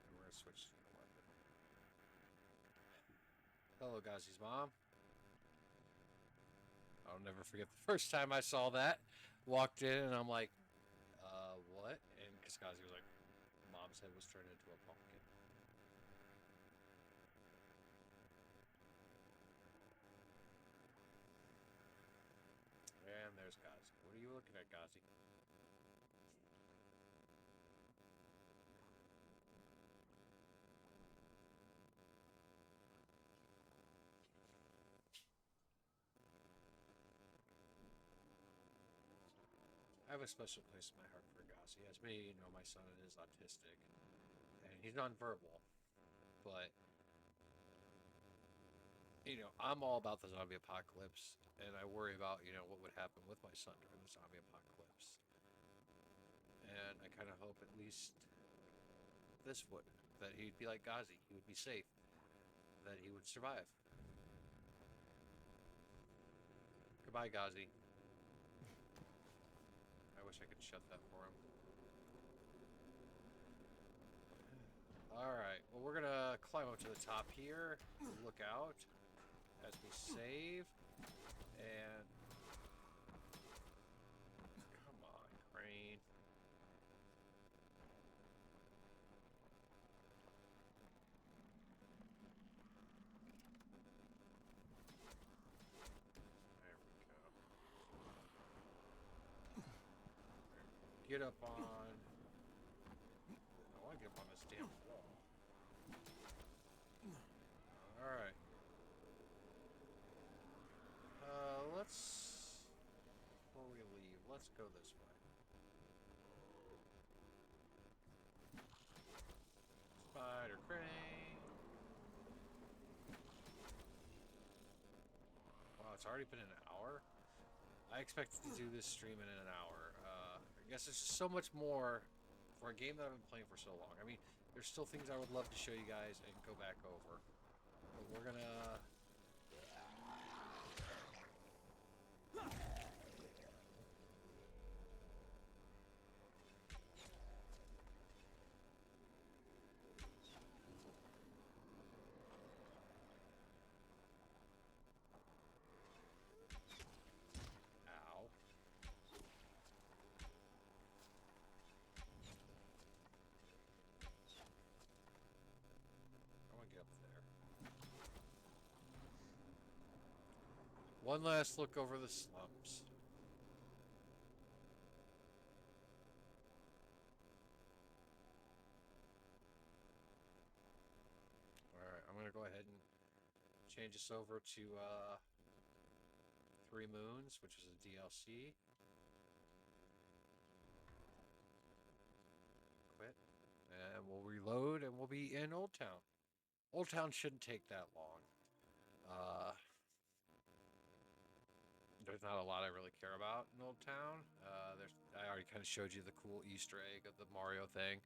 And we're going to switch to a weapon. Hello, Gazi's mom. I'll never forget the first time I saw that. Walked in and I'm like, what? And Kaskazi was like, Mom's head was turned into a pumpkin. And there's Gazi. What are you looking at, Gazi? I have a special place in my heart for Gazi. As many of you know, my son is autistic. And he's nonverbal. But, you know, I'm all about the zombie apocalypse. And I worry about, you know, what would happen with my son during the zombie apocalypse. And I kind of hope at least this would. That he'd be like Gazi. He would be safe. That he would survive. Goodbye, Gazi. I wish I could shut that for him. Alright, well we're gonna climb up to the top here, look out as we save, and... Come on, Crane. There we go. Get up on... I want to get up on this damn wall. Alright. Let's... Before we leave, let's go this way. Spider Crane. Wow, it's already been an hour? I expected to do this stream in an hour. I guess there's just so much more for a game that I've been playing for so long. I mean, there's still things I would love to show you guys and go back over. But we're gonna... One last look over the slums. Alright, I'm gonna go ahead and change this over to Three Moons, which is a DLC. Quit. And we'll reload and we'll be in Old Town. Old Town shouldn't take that long. There's not a lot I really care about in Old Town. I already kind of showed you the cool Easter egg of the Mario thing.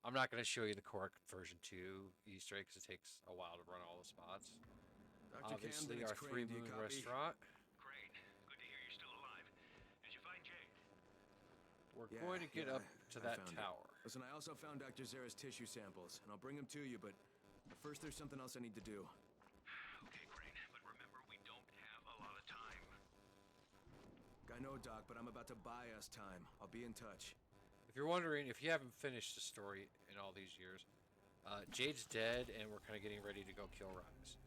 I'm not going to show you the Cork version 2 Easter egg because it takes a while to run all the spots. Dr. Obviously, Camden, it's our Crane. Three Do you Moon copy? restaurant. Great. Good to hear you're still alive. Did you find Jade? We're going to get up to that found it. tower. Listen, I also found Dr. Zera's tissue samples, and I'll bring them to you, but first there's something else I need to do. Okay, Crane, but remember we don't have a lot of time. I know, Doc, but I'm about to buy us time. I'll be in touch. If you're wondering, if you haven't finished the story in all these years, Jade's dead, and we're kind of getting ready to go kill Rise.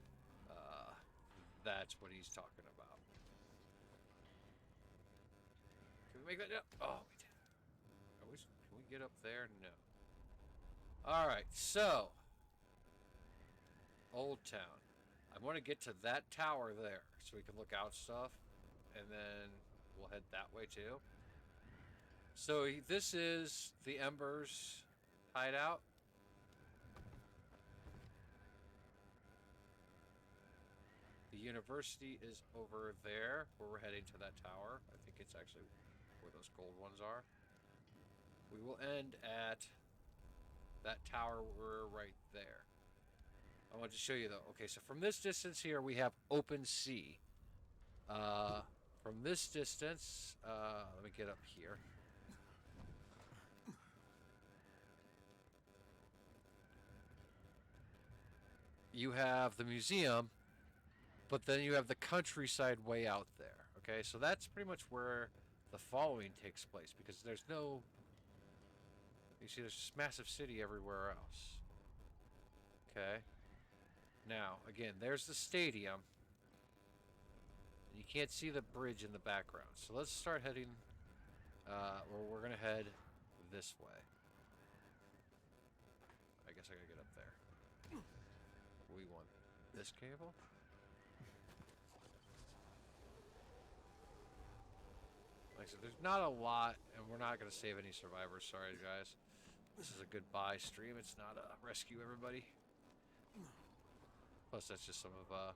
That's what he's talking about. Can we make that? Oh, we did. Can we get up there? No. Alright, so. Old Town. I want to get to that tower there so we can look out stuff. And then we'll head that way too. So this is the Embers hideout. The university is over there where we're heading to that tower. I think it's actually where those gold ones are. We will end at that tower. We're right there. I want to show you though. Okay, so from this distance here we have open sea. From this distance, let me get up here. You have the museum, but then you have the countryside way out there. Okay, so that's pretty much where the following takes place because there's no. You see, there's just massive city everywhere else. Okay. Now, again, there's the stadium. You can't see the bridge in the background. So let's start heading. We're gonna head this way. I guess I gotta get up there. We want this cable. Like I said, there's not a lot, and we're not gonna save any survivors. Sorry, guys. This is a goodbye stream. It's not a rescue everybody. Plus, that's just some of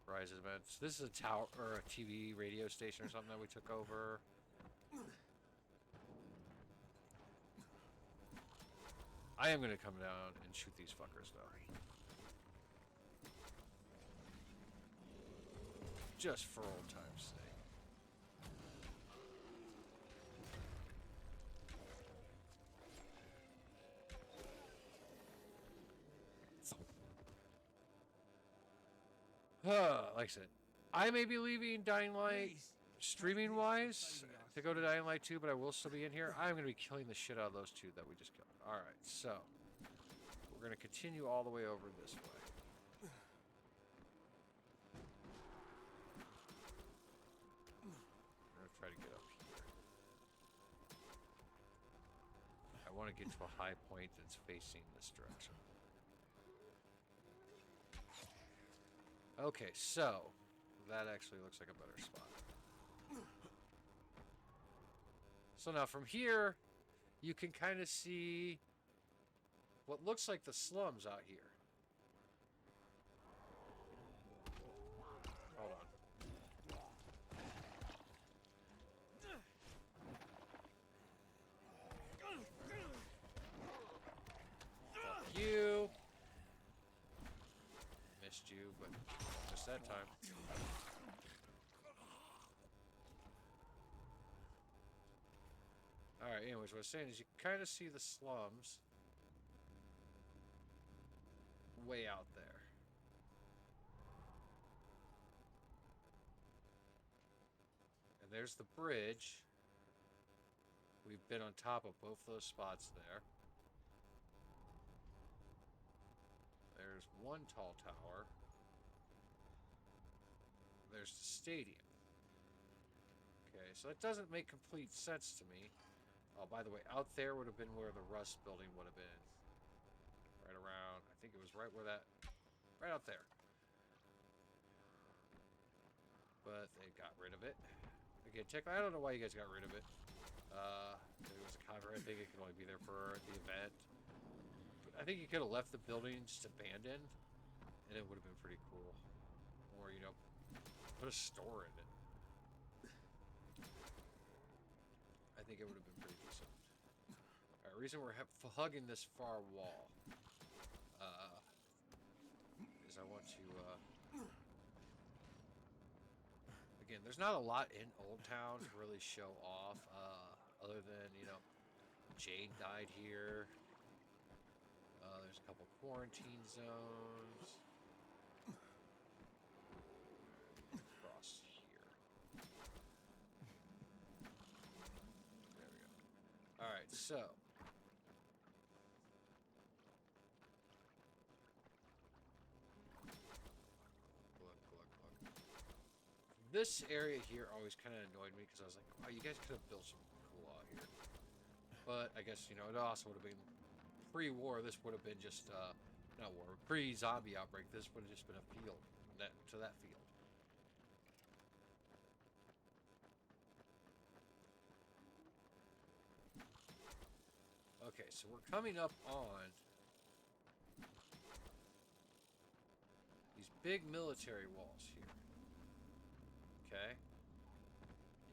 Rise events. This is a tower or a TV radio station or something that we took over. I am gonna come down and shoot these fuckers though. Just for old time's sake. Like I said, I may be leaving Dying Light streaming wise to go to Dying Light 2, but I will still be in here. I'm going to be killing the shit out of those two that we just killed. Alright, so we're going to continue all the way over this way. I'm going to try to get up here. I want to get to a high point that's facing this direction. Okay, so that actually looks like a better spot. So now from here, you can kind of see what looks like the slums out here. Hold on. Fuck you. Missed you, but just that time. Alright, anyways, what I was saying is you can kind of see the slums way out there. And there's the bridge. We've been on top of both those spots there. There's one tall tower. there's the stadium. Okay, so that doesn't make complete sense to me. Oh, by the way, out there would have been where the Rust building would have been. Right around, I think it was right where that, right out there. But they got rid of it. Again, I don't know why you guys got rid of it. It was a copyright thing, it could only be there for the event. But I think you could have left the building just abandoned, and it would have been pretty cool. Or, you know, put a store in it. I think it would have been pretty decent. Alright, reason we're hugging this far wall is I want to again, there's not a lot in Old Town to really show off, other than, you know, Jade died here. There's a couple quarantine zones. Across here. There we go. Alright, so. This area here always kind of annoyed me because I was like, wow, you guys could have built something cool out here. But I guess, you know, it also would have been pre-war. This would have been just, not war, pre-zombie outbreak. This would have just been a field to that field. Okay, so we're coming up on these big military walls here. Okay?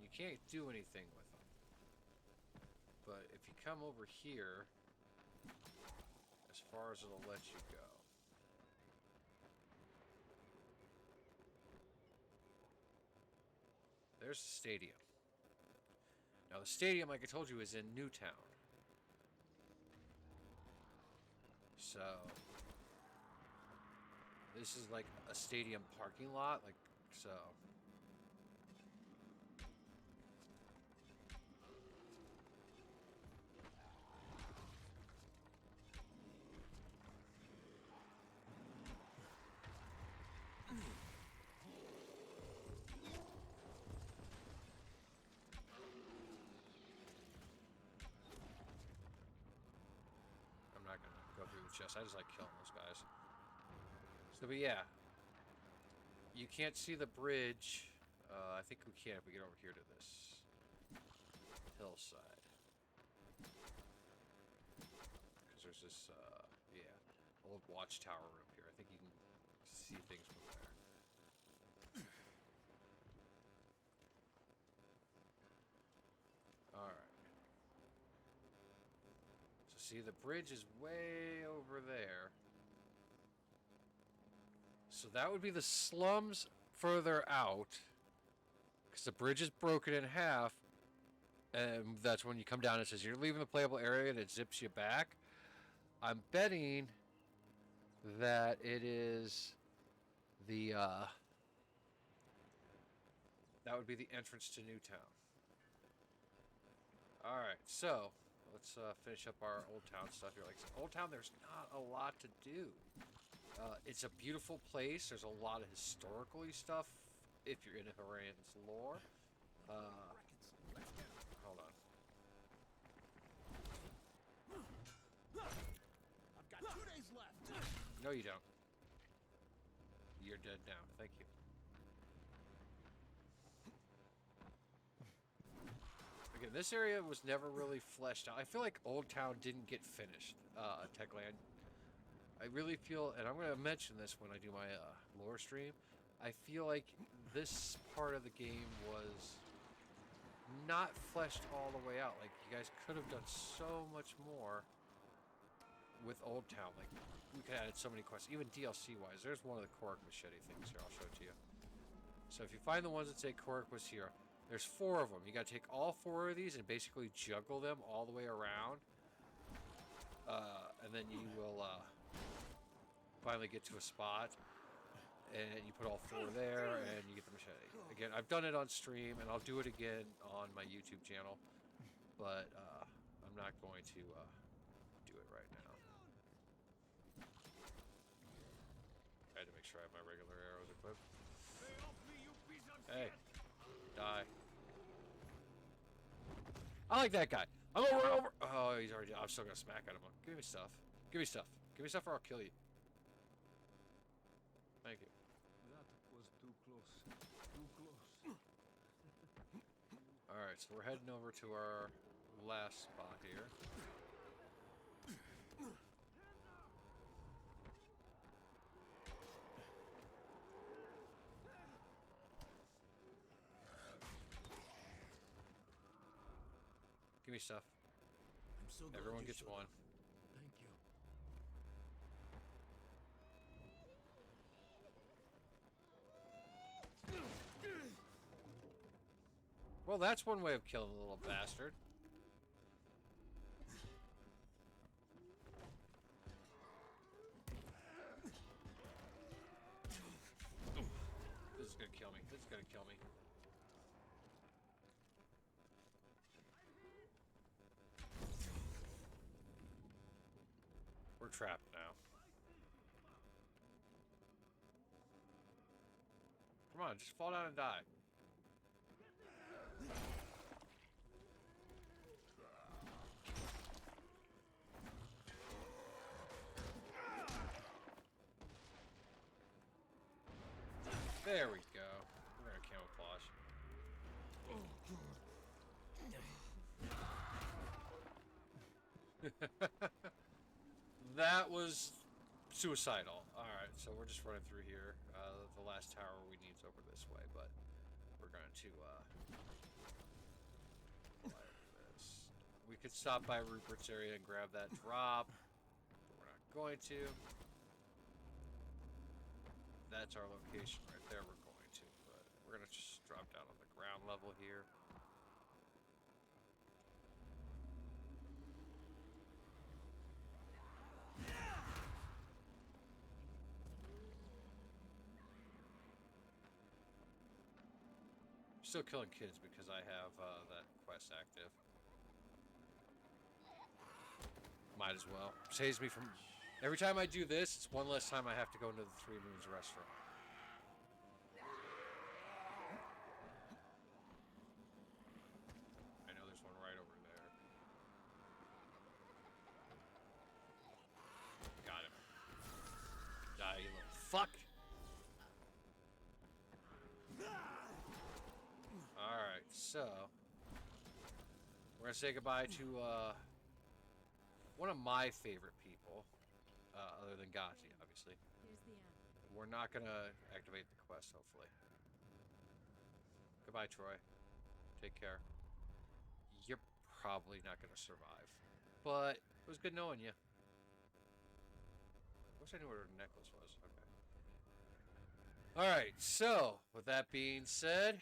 You can't do anything with them. But if you come over here, as far as it'll let you go. There's the stadium. Now the stadium, like I told you, is in Newtown. So this is like a stadium parking lot, like so. I just like killing those guys. So, but yeah, you can't see the bridge. I think we can if we get over here to this hillside. Because there's this, yeah, old watchtower room here. I think you can see things from there. Alright. So see, the bridge is way over there. So that would be the slums further out. Because the bridge is broken in half. And that's when you come down and it says you're leaving the playable area and it zips you back. I'm betting that it is the that would be the entrance to Newtown. Alright, so let's finish up our Old Town stuff here. Like I said, Old Town, there's not a lot to do. It's a beautiful place. There's a lot of historically stuff if you're into Haran's lore. Hold on. I've got 2 days left. No, you don't. You're dead now. Thank you. Again, this area was never really fleshed out. I feel like Old Town didn't get finished, Techland. I really feel, and I'm going to mention this when I do my lore stream, I feel like this part of the game was not fleshed all the way out. Like, you guys could have done so much more with Old Town. Like, we could have added so many quests, even DLC-wise. There's one of the Korok machete things here. I'll show it to you. So if you find the ones that say Korok was here, there's 4 of them. You got to take all 4 of these and basically juggle them all the way around. And then you will finally get to a spot. And you put all 4 there and you get the machete. Again, I've done it on stream and I'll do it again on my YouTube channel. But I'm not going to do it right now. I had to make sure I have my regular arrows equipped. Lay off me, you piece Hey. Die. I like that guy. I'm gonna run over. Oh, he's already. I'm still gonna smack at him. Give me stuff. Give me stuff. Give me stuff or I'll kill you. Thank you. That was too close. Too close. Alright, so we're heading over to our last spot here. Give me stuff. I'm so glad Everyone you gets showed one. up. Thank you. Well, that's one way of killing a little bastard. This is gonna kill me. This is gonna kill me. We're trapped now. Come on, just fall down and die. There we go. We're gonna camouflage. That was suicidal. Alright, so we're just running through here. The last tower we need is over this way, but we're going to like this. We could stop by Rupert's area and grab that drop, but we're not going to. That's our location right there. We're going to, but we're gonna just drop down on the ground level here. Still killing kids because I have that quest active. Might as well. Saves me from... Every time I do this, it's one less time I have to go into the Three Moons restaurant. I know there's one right over there. Got him. Die, you little fuck! Alright, so... We're gonna say goodbye to, one of my favorite people. Other than Gazi, obviously. Here's the amp. We're not gonna activate the quest, hopefully. Goodbye, Troy. Take care. You're probably not gonna survive. But it was good knowing you. Wish I knew where her necklace was. Okay. Alright, so, with that being said...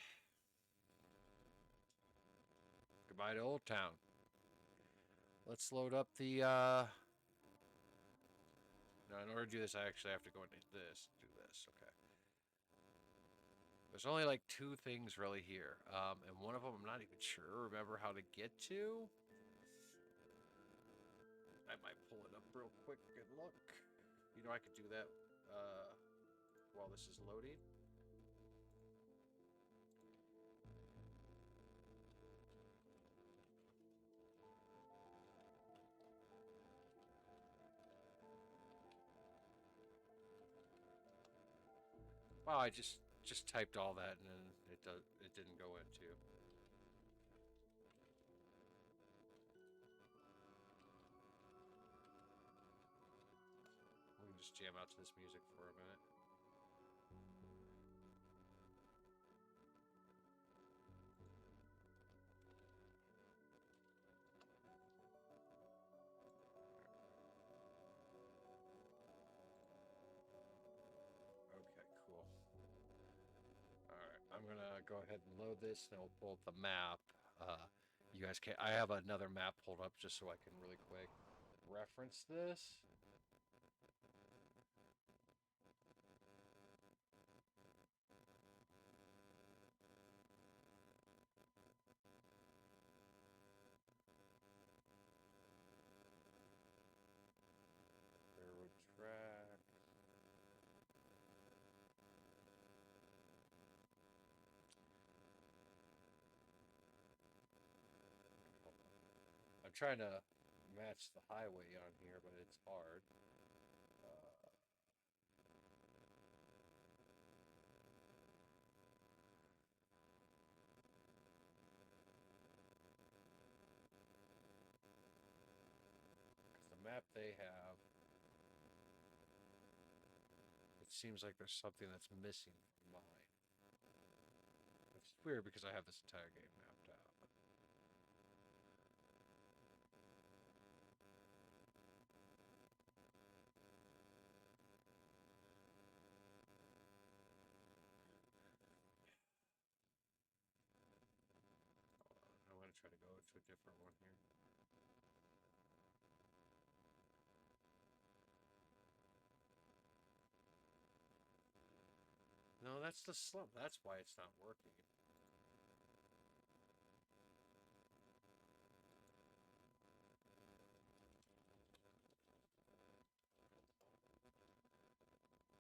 Goodbye to Old Town. Let's load up the, No, in order to do this, I actually have to go into this. Do this, okay. There's only like 2 things really here. And one of them I'm not even sure, remember how to get to. I might pull it up real quick and look. You know, I could do that while this is loading. Wow, I just typed all that and then it didn't go into. We can just jam out to this music for a minute. Okay, cool. Alright, I'm gonna go ahead and load this and we'll pull up the map. You guys can I have another map pulled up just so I can really quick reference this. Railroad tracks. I'm trying to match the highway on here, but it's hard. The map they have, it seems like there's something that's missing from mine. It's weird because I have this entire game mapped out. I'm going to try to go to a different one here. No, that's the slump. That's why it's not working.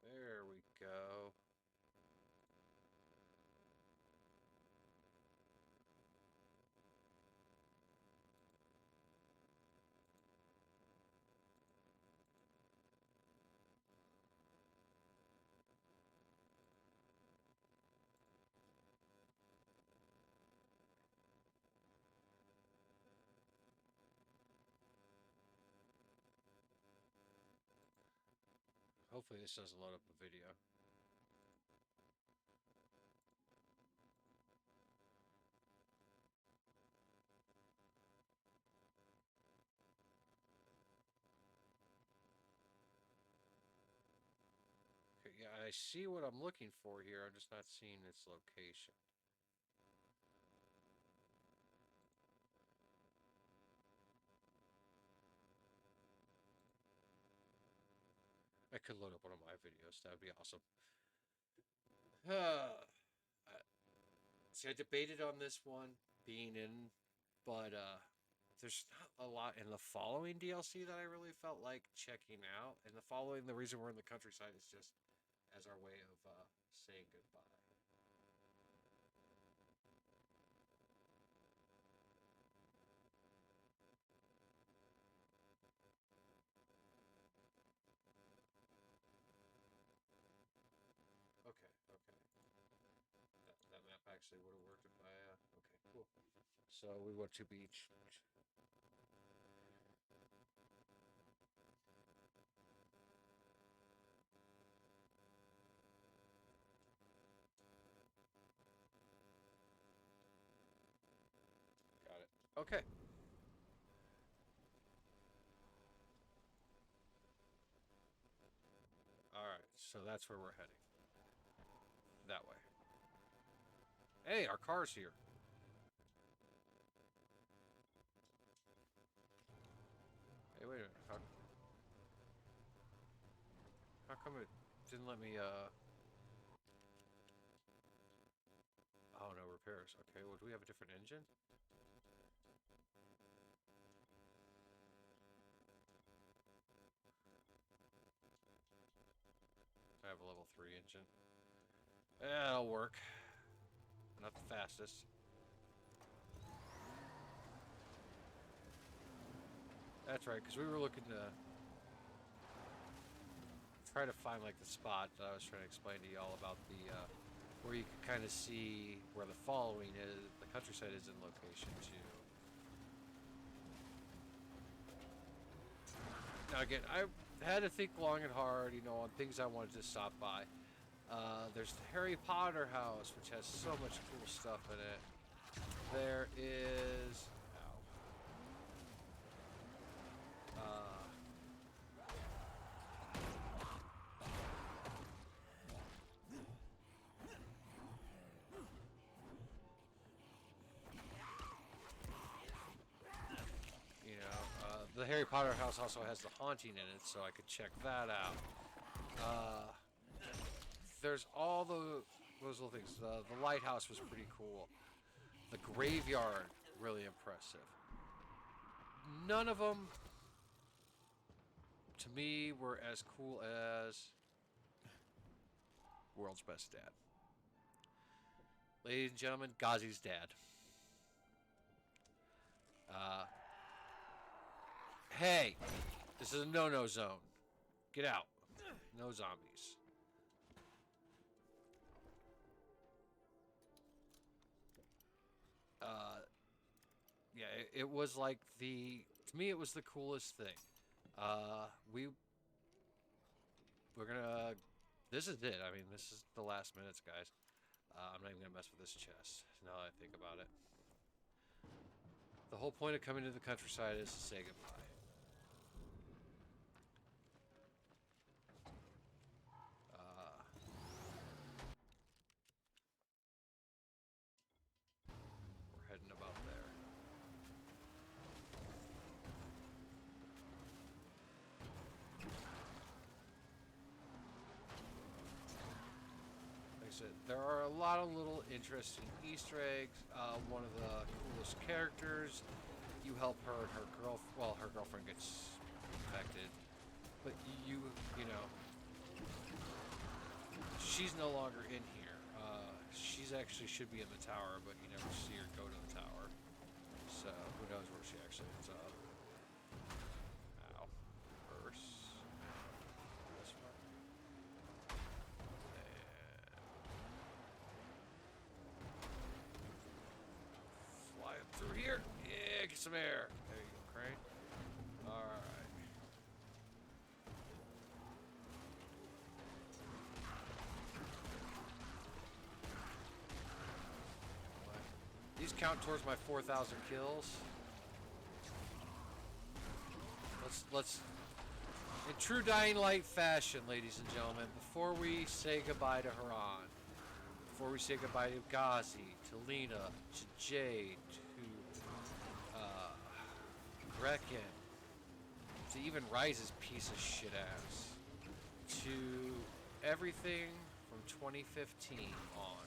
There we go. Hopefully this doesn't load up the video. Okay, yeah, I see what I'm looking for here. I'm just not seeing its location. I could load up one of my videos. That would be awesome. See, I debated on this one being in, but there's not a lot in the following DLC that I really felt like checking out. And the reason we're in the countryside is just as our way of saying goodbye. Okay. That map actually would have worked if I, okay, cool. So we went to beach. Got it. Okay. Alright, so that's where we're heading. That way. Hey, our car's here. Hey, wait a minute. How come it didn't let me, Oh, no repairs. Okay, well, do we have a different engine? I have a level 3 engine. Yeah, it'll work. Not the fastest. That's right, because we were looking to try to find like the spot that I was trying to explain to y'all about the where you can kind of see where the following is, the countryside is in location too. Now again, I had to think long and hard, you know, on things I wanted to stop by. There's the Harry Potter house, which has so much cool stuff in it. There is... the Harry Potter house also has the haunting in it, so I could check that out. There's all those little things. The lighthouse was pretty cool. The graveyard, really impressive. None of them, to me, were as cool as World's Best Dad. Ladies and gentlemen, Gazi's dad. Hey, this is a no-no zone. Get out. No zombies. Yeah, it was like to me, it was the coolest thing. We're gonna, this is it. I mean, this is the last minutes, guys. I'm not even gonna mess with this chest, now that I think about it. The whole point of coming to the countryside is to say goodbye. We're heading about there. Like I said, there are a lot of little interesting Easter eggs. One of the coolest characters, you help her and her girlfriend gets infected, but you know, she's no longer in here. She's actually should be in the tower, but you never see her go to the tower. So who knows where she actually ends up. Ow. Purse. This one. And fly up through here. Yeah, get some air. There you go, Crane. Alright. These count towards my 4,000 kills. Let's in true Dying Light fashion, ladies and gentlemen, before we say goodbye to Haran, before we say goodbye to Ghazi, to Lena, to Jade, to Brecken, to even Rise's piece of shit ass, to everything from 2015 on.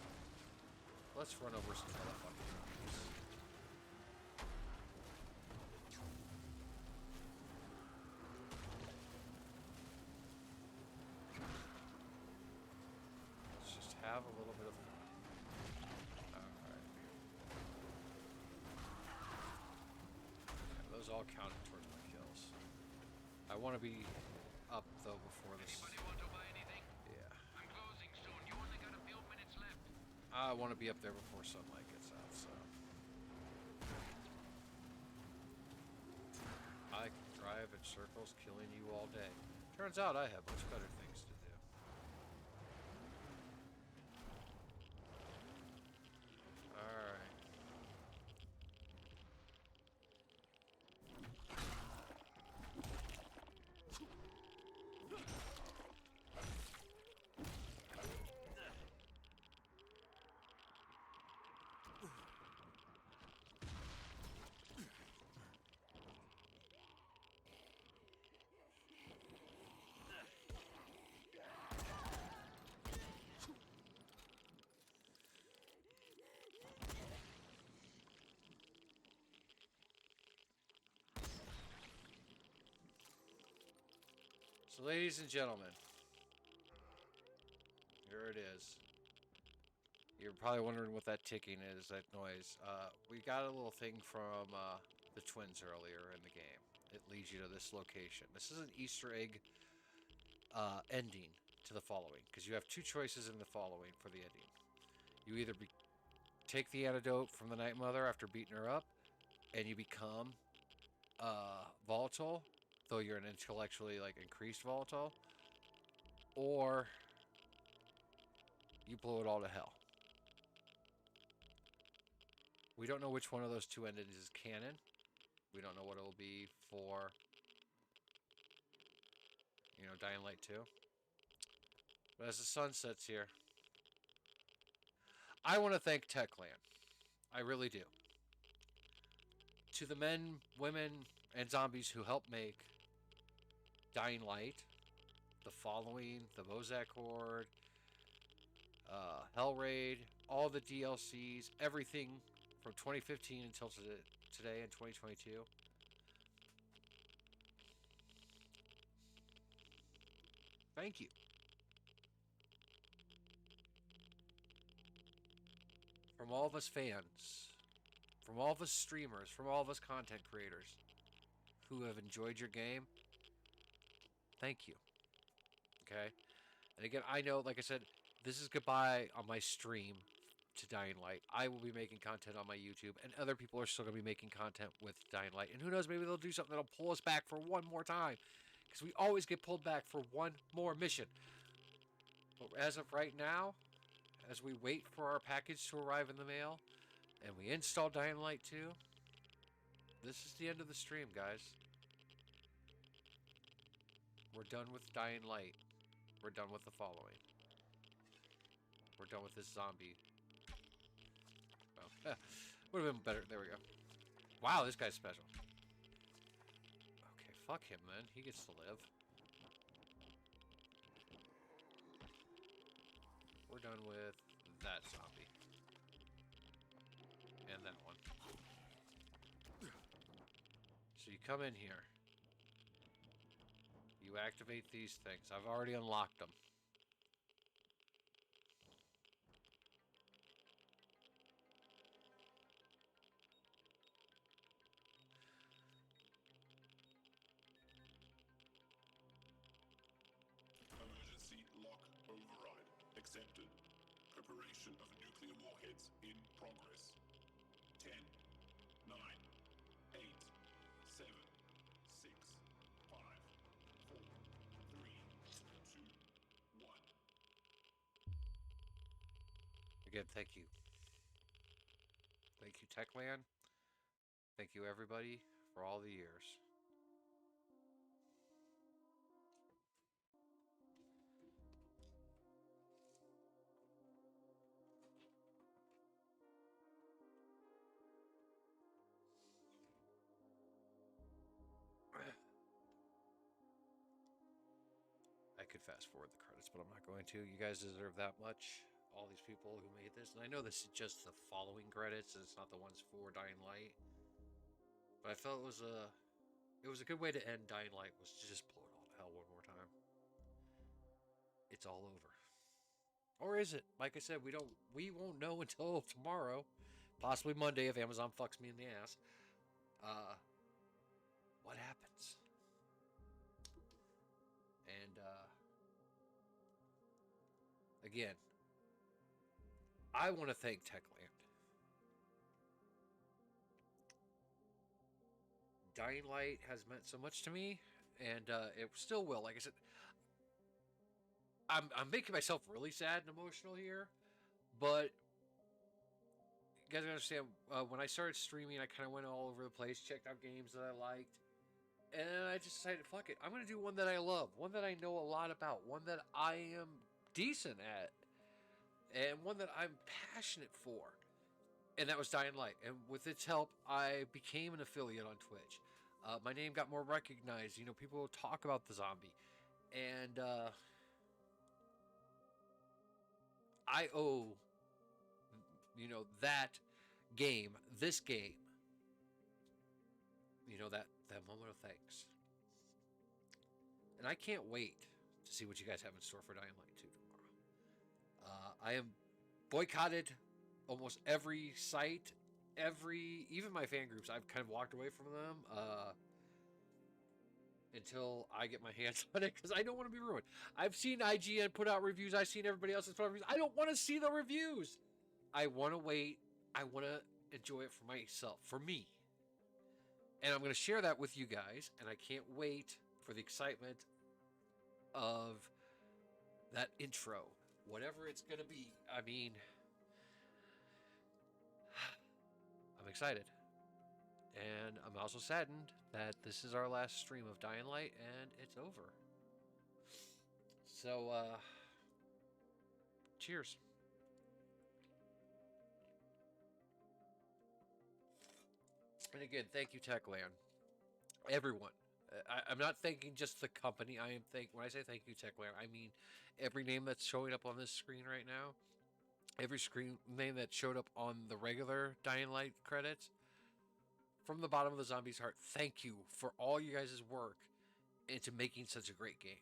Let's run over some motherfucking zombies. Let's just have a little bit of fun. Alright. Yeah, those all counted towards my kills. I want to be up though before this. Anybody want to buy anything? Yeah. I'm closing soon. You only got a few minutes left. I want to be up there before sunlight gets out, so. I can drive in circles killing you all day. Turns out I have much better things to do. Alright. So, ladies and gentlemen, here it is. You're probably wondering what that ticking is, that noise. We got a little thing from the twins earlier in the game. It leads you to this location. This is an Easter egg ending to the following, because you have two choices in the following for the ending. You either take the antidote from the Night Mother after beating her up, and you become volatile, though you're an intellectually increased volatile, or you blow it all to hell. We don't know which one of those two endings is canon. We don't know what it will be for, Dying Light 2. But as the sun sets here, I want to thank Techland. I really do. To the men, women, and zombies who helped make Dying Light, The Following, the Bozak Horde, Hell Raid, all the DLCs, everything from 2015 until today in 2022. Thank you. From all of us fans, from all of us streamers, from all of us content creators, who have enjoyed your game, thank you. Okay? And again, I know, like I said, this is goodbye on my stream to Dying Light. I will be making content on my YouTube, and other people are still going to be making content with Dying Light. And who knows, maybe they'll do something that'll pull us back for one more time. Because we always get pulled back for one more mission. But as of right now, as we wait for our package to arrive in the mail, and we install Dying Light 2, this is the end of the stream, guys. We're done with Dying Light. We're done with the following. We're done with this zombie. Oh, would have been better. There we go. Wow, this guy's special. Okay, fuck him then. He gets to live. We're done with that zombie. And that one. So you come in here. You activate these things. I've already unlocked them. Emergency lock override accepted. Preparation of nuclear warheads in progress. 10, 9, 8, 7, 6, 5, 4, 3, 2, 1. Again, thank you. Thank you, Techland. Thank you, everybody, for all the years. I could fast forward the credits, but I'm not going to. You guys deserve that much. All these people who made this. And I know this is just the following credits, and it's not the ones for Dying Light. But I felt it was a good way to end Dying Light, was to just blow it all to hell one more time. It's all over. Or is it? Like I said, we won't know until tomorrow. Possibly Monday if Amazon fucks me in the ass. What happens? And again, I want to thank Techland. Dying Light has meant so much to me, and it still will. Like I said, I'm making myself really sad and emotional here, but you guys understand, when I started streaming, I kind of went all over the place, checked out games that I liked, and I just decided, fuck it, I'm going to do one that I love, one that I know a lot about, one that I am decent at, and one that I'm passionate for. And that was Dying Light. And with its help, I became an affiliate on Twitch. My name got more recognized. You know, people talk about the zombie. And I owe, you know, that game, this game, you know, that moment of thanks. And I can't wait to see what you guys have in store for Dying Light 2 tomorrow. I am boycotted almost every site, even my fan groups. I've kind of walked away from them until I get my hands on it, because I don't want to be ruined. I've seen IGN put out reviews. I've seen everybody else's put out reviews. I don't want to see the reviews. I want to wait. I want to enjoy it for myself, for me. And I'm going to share that with you guys, and I can't wait for the excitement of that intro, whatever it's going to be. I mean, I'm excited. And I'm also saddened that this is our last stream of Dying Light, and it's over. So, cheers. And again, thank you, Techland. Everyone. I'm not thanking just the company. When I say thank you, Techland, I mean every name that's showing up on this screen right now. Every screen name that showed up on the regular Dying Light credits. From the bottom of the zombie's heart, thank you for all you guys' work into making such a great game.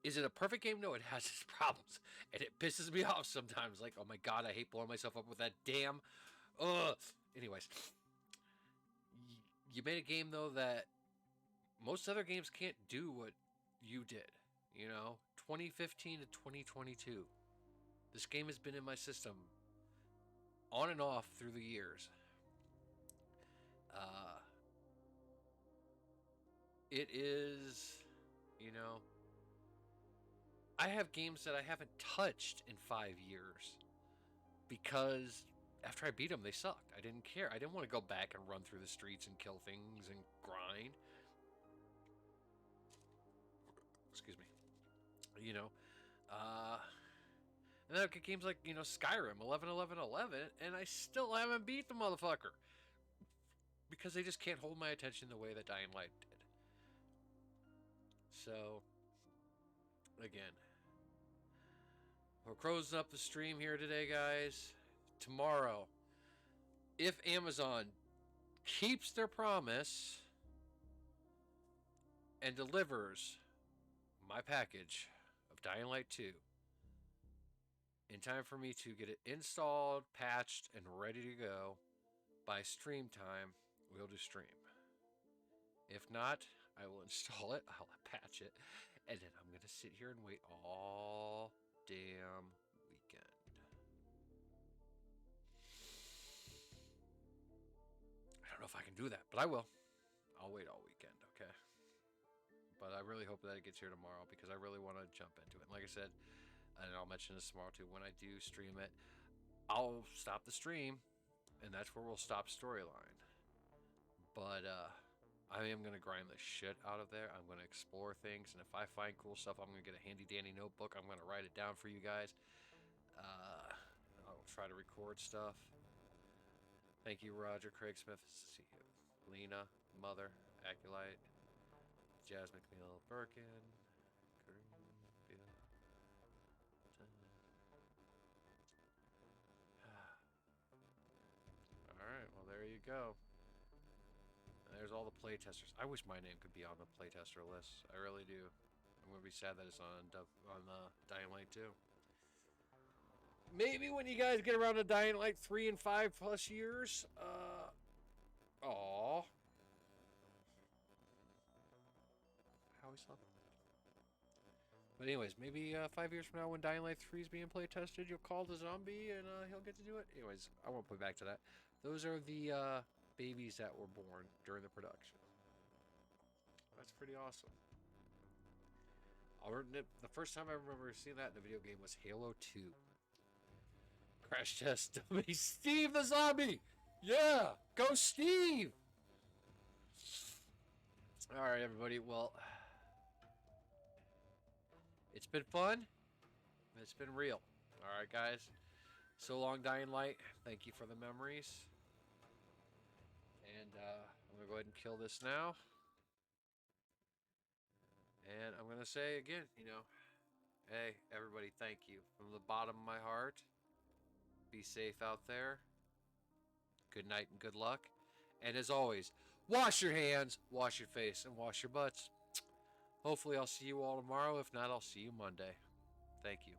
Is it a perfect game? No, it has its problems. And it pisses me off sometimes. Like, oh my god, I hate blowing myself up with that damn... Ugh. Anyways. You made a game, though, that most other games can't do what you did. 2015 to 2022. This game has been in my system on and off through the years. It is, I have games that I haven't touched in 5 years because after I beat them, they sucked. I didn't care. I didn't want to go back and run through the streets and kill things and grind. Excuse me. And then I get games like, Skyrim, 11, 11, 11, and I still haven't beat the motherfucker. Because they just can't hold my attention the way that Dying Light did. So, again, we're closing up the stream here today, guys. Tomorrow, if Amazon keeps their promise and delivers my package of Dying Light 2 in time for me to get it installed, patched, and ready to go by stream time, we'll do stream. If not, I will install it, I'll patch it, and then I'm going to sit here and wait all damn weekend. I don't know if I can do that, but I will. I'll wait all weekend, okay? But I really hope that it gets here tomorrow because I really want to jump into it. And like I said, and I'll mention this tomorrow too, when I do stream it, I'll stop the stream, and that's where we'll stop storyline. But I am going to grind the shit out of there. I'm going to explore things, and if I find cool stuff, I'm going to get a handy-dandy notebook. I'm going to write it down for you guys. I'll try to record stuff. Thank you, Roger Craig Smith. See you. Lena, Mother, Aculite, Jazz McNeil, Birkin, Alright, well there you go. And there's all the playtesters. I wish my name could be on the playtester list. I really do. I'm going to be sad that it's on Dying Light 2. Maybe when you guys get around to Dying Light 3 and 5 plus years. Aww. How we slept. But anyways, maybe 5 years from now when Dying Light 3 is being play tested, you'll call the zombie and he'll get to do it. Anyways, I won't put back to that. Those are the babies that were born during the production. That's pretty awesome. The first time I remember seeing that in a video game was Halo 2. Crash test dummy. Steve the zombie! Yeah! Go Steve! Alright, everybody. Well, it's been fun. It's been real. Alright, guys. So long, Dying Light. Thank you for the memories. And I'm going to go ahead and kill this now. And I'm going to say again, hey, everybody, thank you. From the bottom of my heart, be safe out there. Good night and good luck. And as always, wash your hands, wash your face, and wash your butts. Hopefully I'll see you all tomorrow. If not, I'll see you Monday. Thank you.